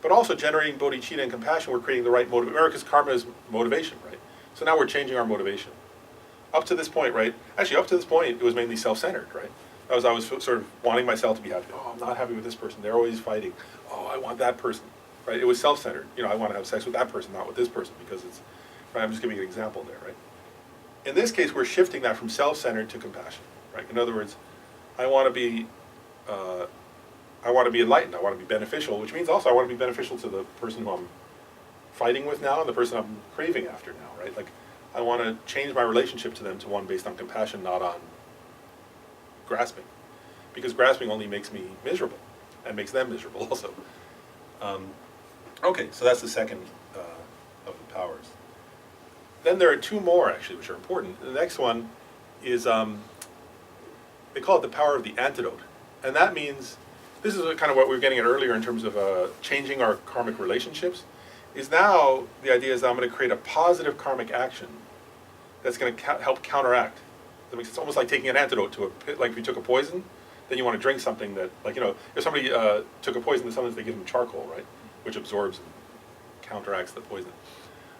A: But also generating bodhicitta and compassion, we're creating the right motive. Because karma is motivation, right? So now we're changing our motivation. Up to this point, right? Actually, up to this point, it was mainly self-centered, right? I was sort of wanting myself to be happy. Oh, I'm not happy with this person. They're always fighting. Oh, I want that person, right? It was self-centered. You know, I want to have sex with that person, not with this person, because it's, right? I'm just giving an example there, right? In this case, we're shifting that from self-centered to compassion, right? In other words, I want to be enlightened. I want to be beneficial, which means also I want to be beneficial to the person who I'm fighting with now and the person I'm craving after now, right? Like, I want to change my relationship to them to one based on compassion, not on grasping, because grasping only makes me miserable and makes them miserable also. Okay, so that's the second of the powers. Then there are two more actually, which are important. The next one is they call it the power of the antidote, and that means this is kind of what we were getting at earlier in terms of changing our karmic relationships. Is now the idea is that I'm going to create a positive karmic action that's going to help counteract. That makes it's almost like taking an antidote to like if you took a poison, then you want to drink something that, like, you know, if somebody took a poison, then sometimes they give them charcoal, right, which absorbs and counteracts the poison.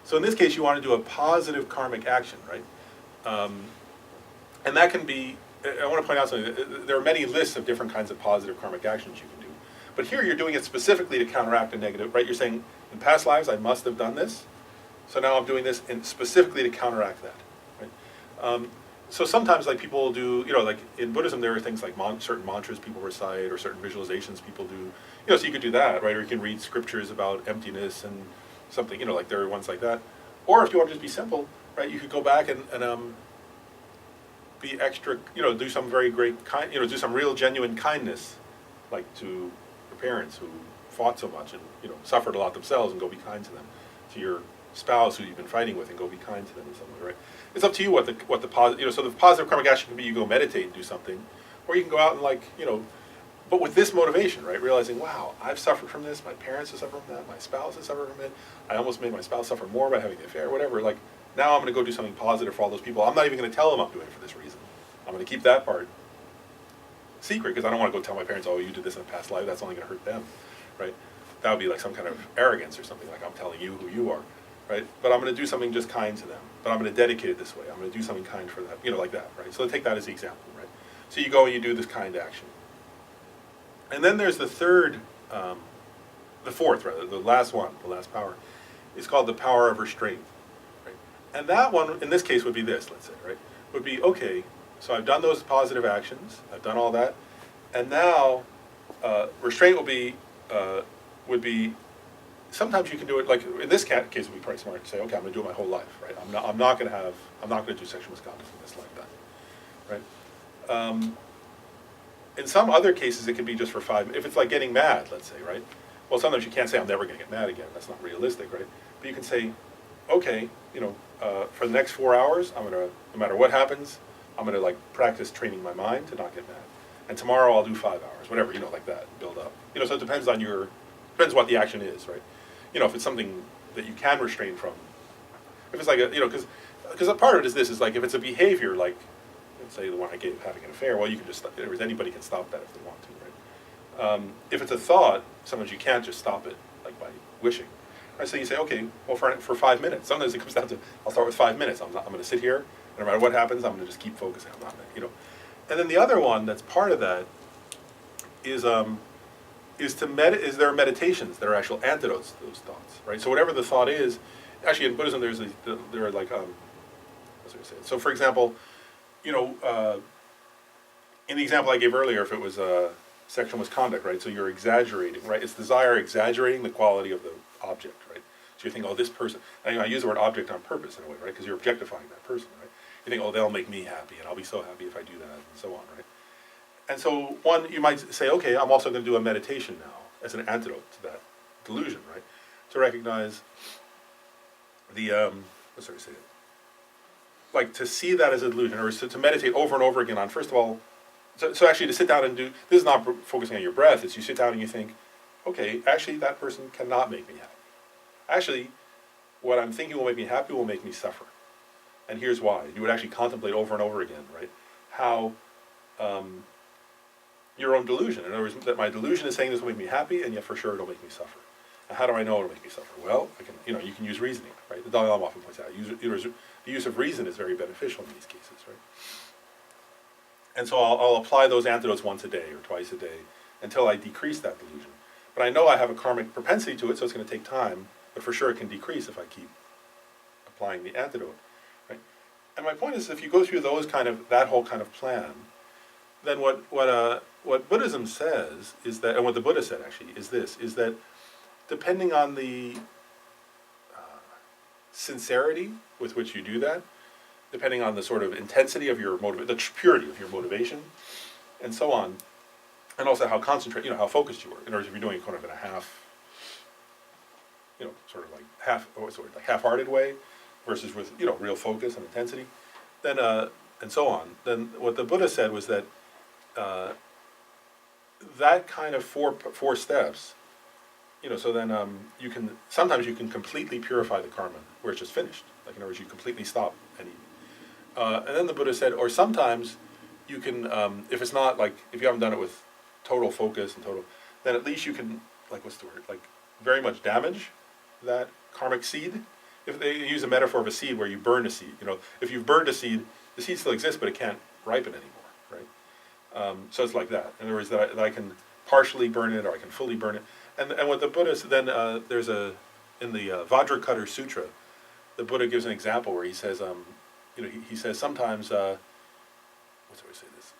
A: So in this case, you want to do a positive karmic action, right? And that can be, I want to point out something, there are many lists of different kinds of positive karmic actions you can do. But here you're doing it specifically to counteract a negative, right? You're saying, in past lives I must have done this, so now I'm doing this specifically to counteract that, right? So sometimes, like, people do, you know, like in Buddhism there are things like certain mantras people recite or certain visualizations people do, you know, so you could do that, right? Or you can read scriptures about emptiness and something, you know, like there are ones like that. Or if you want to just be simple, right, you could go back and be extra, you know, do some very great kind, you know, do some real genuine kindness, like to your parents who fought so much and, you know, suffered a lot themselves, and go be kind to them. To your spouse who you've been fighting with, and go be kind to them in some way, right? It's up to you what the positive, you know, so the positive karmic action can be you go meditate and do something, or you can go out and, like, you know, but with this motivation, right, realizing, wow, I've suffered from this, my parents have suffered from that, my spouse has suffered from it, I almost made my spouse suffer more by having the affair, whatever, like, now I'm going to go do something positive for all those people. I'm not even going to tell them I'm doing it for this reason. I'm going to keep that part secret, because I don't want to go tell my parents, oh, you did this in a past life, that's only going to hurt them, right? That would be like some kind of arrogance or something, like I'm telling you who you are, right? But I'm going to do something just kind to them, but I'm going to dedicate it this way. I'm going to do something kind for them, you know, like that, right? So take that as the example, right? So you go and you do this kind action. And then there's the fourth, the last one, the last power, is called the power of restraint, right? And that one, in this case, would be this, let's say, right? Would be, okay, so I've done those positive actions, I've done all that, and now restraint would be, sometimes you can do it, like in this case it would be probably smart to say, okay, I'm going to do it my whole life, right? I'm not going to do sexual misconduct in this lifetime, right? In some other cases, it can be just for 5 minutes. If it's like getting mad, let's say, right? Well, sometimes you can't say, I'm never going to get mad again. That's not realistic, right? But you can say, okay, you know, for the next 4 hours, I'm going to, no matter what happens, I'm going to, like, practice training my mind to not get mad. And tomorrow I'll do 5 hours, whatever, you know, like that, build up. You know, so it depends what the action is, right? You know, if it's something that you can restrain from. If it's like a, you know, because a part of it is this, is like, if it's a behavior, like, let's say the one I gave, having an affair, well, you can just, anybody can stop that if they want to, right? If it's a thought, sometimes you can't just stop it, like by wishing. Right? So you say, okay, well, for 5 minutes. Sometimes it comes down to, I'll start with 5 minutes. I'm going to sit here, and no matter what happens, I'm going to just keep focusing. I'm not, you know. And then the other one that's part of that is there are meditations that are actual antidotes to those thoughts, right? So whatever the thought is, actually in Buddhism there are like, what's I say? So for example, you know, in the example I gave earlier, if it was sexual misconduct, right? So you're exaggerating, right? It's desire exaggerating the quality of the object, right? So you think, oh, this person, and I use the word object on purpose in a way, right? Because you're objectifying that person, right? You think, oh, they'll make me happy, and I'll be so happy if I do that, and so on, right? And so you might say, okay, I'm also going to do a meditation now as an antidote to that delusion, right? To recognize the, what's I say it? Like to see that as a delusion, or to meditate over and over again on, first of all, so actually to sit down and do, this is not focusing on your breath, it's you sit down and you think, okay, actually that person cannot make me happy. Actually, what I'm thinking will make me happy will make me suffer. And here's why. You would actually contemplate over and over again, right? How your own delusion, in other words, that my delusion is saying this will make me happy, and yet for sure it'll make me suffer. And how do I know it'll make me suffer? Well, you can use reasoning, right? The Dalai Lama often points out, the use of reason is very beneficial in these cases, right? And so I'll apply those antidotes once a day or twice a day until I decrease that delusion. But I know I have a karmic propensity to it, so it's going to take time, but for sure it can decrease if I keep applying the antidote, right? And my point is, if you go through those that whole kind of plan, then what Buddhism says is that, and what the Buddha said actually is this, is that depending on the sincerity with which you do that, depending on the sort of intensity of your the purity of your motivation, and so on, and also how concentrated, how focused you were. In other words, if you're doing it kind of in a half-hearted way, versus with real focus and intensity, then and so on. Then what the Buddha said was that that kind of four steps, so then sometimes you can completely purify the karma where it's just finished. Like in other words, you completely stop any. And then the Buddha said, or sometimes you can, if it's not like, if you haven't done it with total focus and total, then at least you can, very much damage that karmic seed. If they use a metaphor of a seed where you burn a seed, if you've burned a seed, the seed still exists, but it can't ripen anymore, right? So it's like that. In other words, that I can partially burn it or I can fully burn it. And what the Buddha, then there's in the Vajrakutta Sutra, the Buddha gives an example where he says, he says sometimes, what's the way to say this?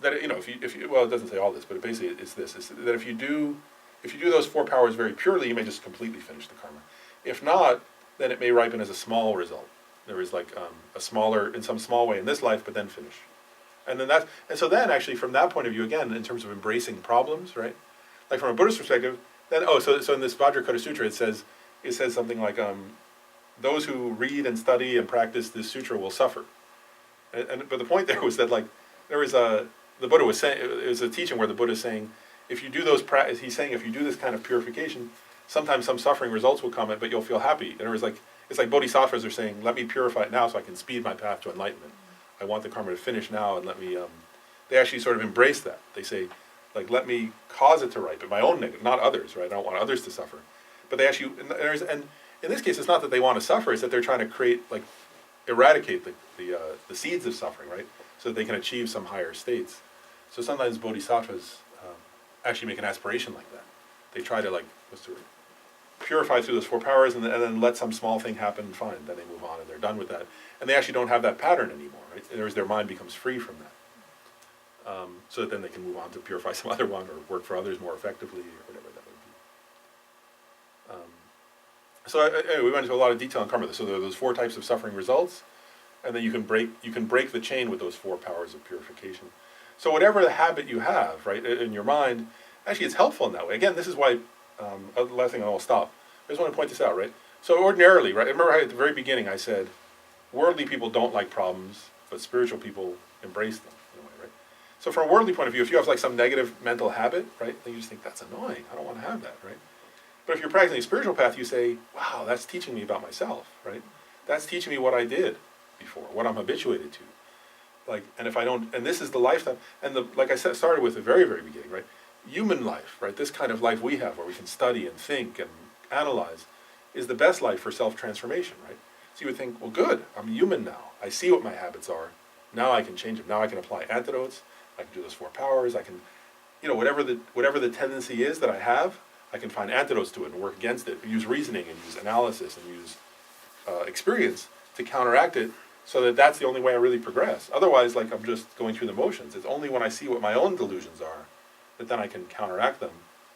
A: That if you well, it doesn't say all this, but basically it's this: is that if you do those four powers very purely, you may just completely finish the karma. If not, then it may ripen as a small result. There is a smaller, in some small way in this life, but then finish. And so then actually from that point of view, again, in terms of embracing problems, right? Like from a Buddhist perspective, then so in this Vajrakutta Sutra it says something like those who read and study and practice this sutra will suffer. But the point there was that the Buddha was saying, it was a teaching where the Buddha is saying, if you do he's saying if you do this kind of purification, sometimes some suffering results will come, but you'll feel happy. In other words, it's like bodhisattvas are saying, let me purify it now so I can speed my path to enlightenment. I want the karma to finish now, and let me, they actually sort of embrace that. They say, let me cause it to ripen, my own negative, not others, right? I don't want others to suffer. But they actually, and in this case, it's not that they want to suffer, it's that they're trying to eradicate the seeds of suffering, right? So that they can achieve some higher states. So sometimes bodhisattvas actually make an aspiration like that. They try to purify through those four powers and then let some small thing happen and fine. Then they move on and they're done with that. And they actually don't have that pattern anymore, right? In other words, their mind becomes free from that. So that then they can move on to purify some other one or work for others more effectively or whatever that would be. So anyway, we went into a lot of detail on karma. So there are those four types of suffering results, and then you can break the chain with those four powers of purification. So whatever the habit you have, right, in your mind, actually it's helpful in that way. Again, this is why, last thing, and I'll stop. I just want to point this out, right? So ordinarily, right, remember at the very beginning I said, worldly people don't like problems, but spiritual people embrace them in a way, right? So from a worldly point of view, if you have some negative mental habit, right, then you just think, that's annoying, I don't want to have that, right? But if you're practicing a spiritual path, you say, wow, that's teaching me about myself, right? That's teaching me what I did before, what I'm habituated to. And if I don't, and this is the lifetime, and like I said, started with the very, very beginning, right? Human life, right? This kind of life we have where we can study and think and analyze is the best life for self-transformation, right? So you would think, well, good, I'm human now. I see what my habits are. Now I can change them. Now I can apply antidotes. I can do those four powers. I can, whatever the tendency is that I have, I can find antidotes to it and work against it. Use reasoning and use analysis and use experience to counteract it, so that that's the only way I really progress. Otherwise, I'm just going through the motions. It's only when I see what my own delusions are that then I can counteract them,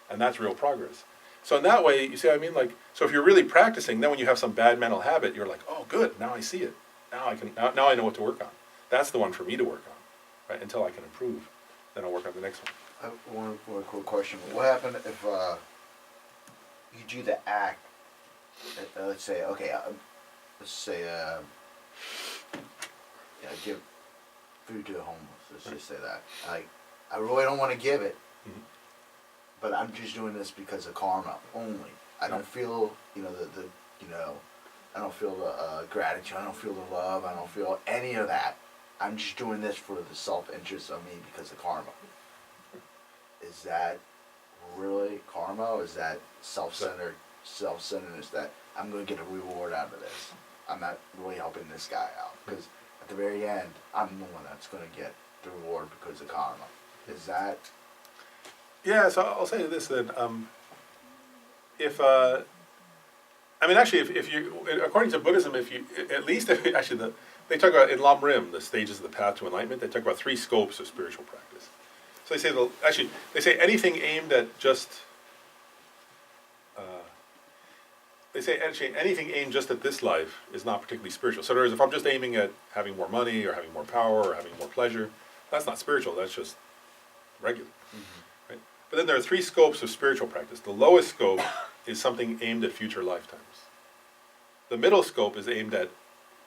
A: and that's real progress. So in that way, you see what I mean? So if you're really practicing, then when you have some bad mental habit, you're like, oh, good, now I see it. Now I know what to work on. That's the one for me to work on, right? Until I can improve, then I'll work on the next one.
D: I have one quick question. What happened if you do the act? Let's say, give food to the homeless. Let's just say that. I really don't want to give it, but I'm just doing this because of karma only. I don't feel, I don't feel the gratitude. I don't feel the love. I don't feel any of that. I'm just doing this for the self-interest of me because of karma. Is that really karma, or is that self-centeredness that I'm going to get a reward out of this? I'm not really helping this guy out, because at the very end, I'm the one that's going to get the reward because of karma. Is that,
A: Yeah, so I'll say this then. If I mean, actually, if you, according to Buddhism, if you, at least, actually, they talk about in Lam Rim, the stages of the path to enlightenment. They talk about 3 scopes of spiritual practice. So they say, actually, they say anything aimed at just. They say actually anything aimed just at this life is not particularly spiritual. So in other words, if I'm just aiming at having more money or having more power or having more pleasure, that's not spiritual. That's just regular. Right? But then there are 3 scopes of spiritual practice. The lowest scope is something aimed at future lifetimes. The middle scope is aimed at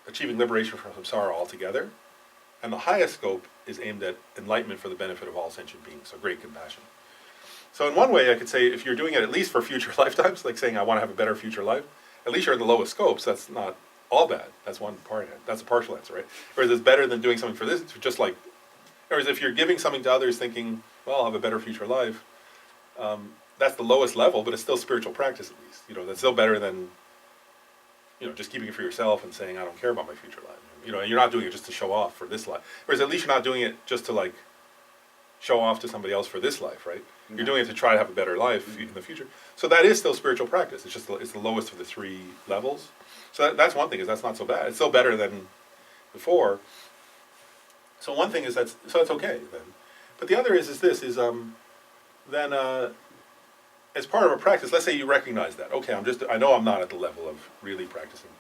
A: achieving liberation from samsara altogether. And the highest scope is aimed at enlightenment for the benefit of all sentient beings, so great compassion. So in one way, I could say if you're doing it at least for future lifetimes, like saying I want to have a better future life, at least you're in the lowest scopes. That's not all bad. That's one part of it. That's a partial answer, right? Whereas it's better than doing something for this, just like, whereas if you're giving something to others thinking, well, I'll have a better future life, that's the lowest level, but it's still spiritual practice at least. You know, that's still better than, you know, just keeping it for yourself and saying, I don't care about my future life. You know, and you're not doing it just to show off for this life. Whereas at least you're not doing it just to like show off to somebody else for this life, right? You're doing it to try to have a better life in the future. So that is still spiritual practice. It's just it's the lowest of the 3 levels. So that's one thing, is that's not so bad. It's still better than before. So one thing is that's okay then. But the other is this is then as part of a practice, let's say you recognize that. Okay, I know I'm not at the level of really practicing.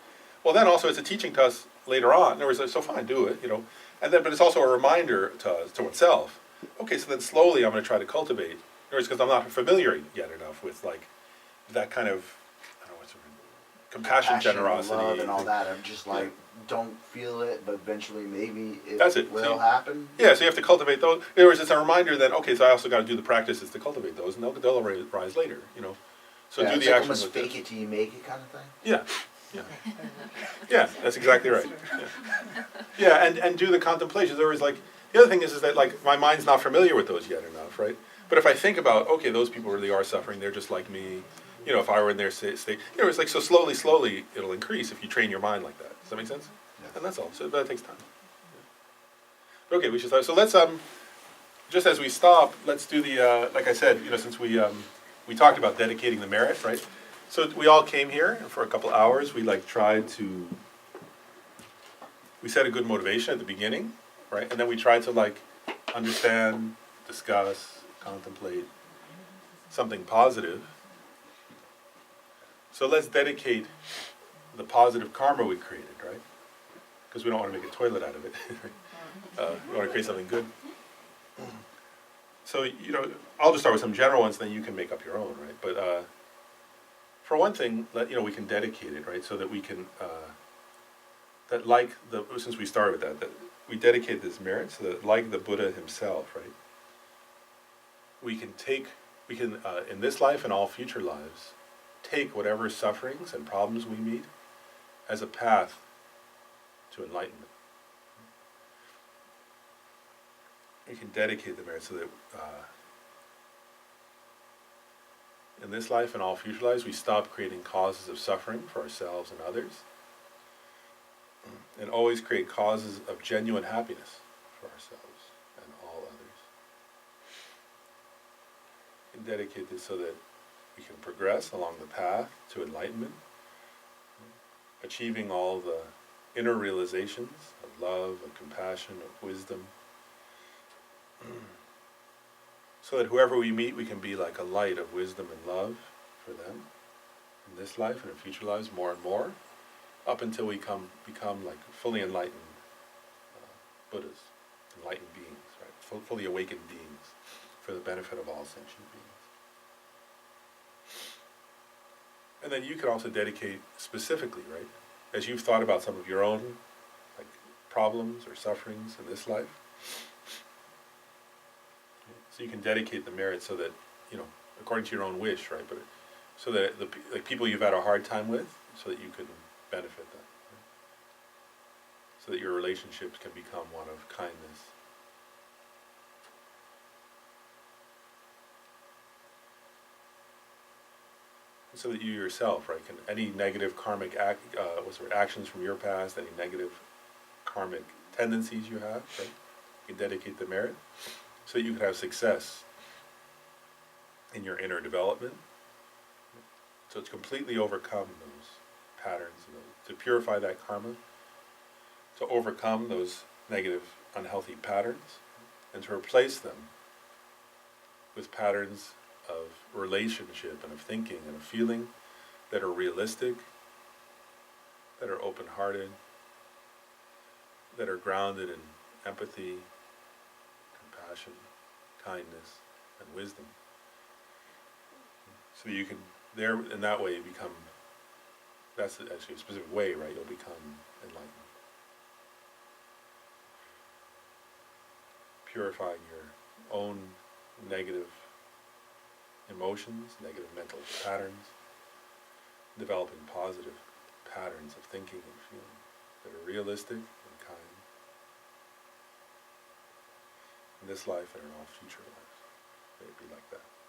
A: Well, then also it's a teaching to us later on. In other words, so fine, do it, you know. And then, but it's also a reminder to oneself. Okay, so then slowly I'm going to try to cultivate. In other words, because I'm not familiar yet enough with like that kind of, I don't know what's the word, compassion, generosity,
D: love, and all that. I'm just like, don't feel it, but eventually maybe
A: That's
D: it
A: it.
D: will happen.
A: Yeah, so you have to cultivate those. In other words, it's a reminder that okay, so I also got to do the practices to cultivate those, and they'll rise later, you know. So
D: Yeah,
A: do
D: it's
A: the
D: like
A: actions
D: almost
A: with
D: fake
A: this.
D: it till you make it kind of thing.
A: Yeah, yeah, yeah. That's exactly right. Yeah, and do the contemplations. There was like the other thing is that like my mind's not familiar with those yet enough, right? But if I think about okay, those people really are suffering. They're just like me. You know, if I were in their state, you know, it's like so slowly it'll increase if you train your mind like that. Does that make sense?
D: Yeah.
A: And that's all. So that takes time. Yeah. Okay, we should start. So let's just as we stop, let's do the like I said, you know, since we talked about dedicating the merit, right? So we all came here for a couple hours. We like tried to. We set a good motivation at the beginning, right? And then we tried to like understand, discuss, contemplate something positive. So let's dedicate the positive karma we created, right? Because we don't want to make a toilet out of it. We want to create something good. So, you know, I'll just start with some general ones, then you can make up your own, right? But for one thing, we can dedicate it, right? So that we can, since we started with that we dedicate this merit, so that like the Buddha himself, right? We can in this life and all future lives, take whatever sufferings and problems we meet as a path to enlightenment. We can dedicate the merit so that in this life and all future lives, we stop creating causes of suffering for ourselves and others, and always create causes of genuine happiness for ourselves and all others. We can dedicate this so that we can progress along the path to enlightenment, achieving all the inner realizations of love, of compassion, of wisdom, so that whoever we meet, we can be like a light of wisdom and love for them in this life and in future lives more and more, up until we become like fully enlightened Buddhas, enlightened beings, right? Fully awakened beings for the benefit of all sentient beings. And then you can also dedicate specifically, right? As you've thought about some of your own like problems or sufferings in this life. So you can dedicate the merit so that, according to your own wish, right? But so that the people you've had a hard time with, so that you can benefit them. Right? So that your relationships can become one of kindness. So that you yourself, right, can any negative karmic actions from your past, any negative karmic tendencies you have, right, can dedicate the merit so that you can have success in your inner development. So to completely overcome those patterns, to purify that karma, to overcome those negative, unhealthy patterns, and to replace them with patterns of relationship and of thinking and of feeling that are realistic, that are open-hearted, that are grounded in empathy, compassion, kindness, and wisdom. So you can, there, in that way, become, that's actually a specific way, right? You'll become enlightened. Purifying your own negative emotions, negative mental patterns, developing positive patterns of thinking and feeling that are realistic and kind in this life and in all future lives. May it be like that.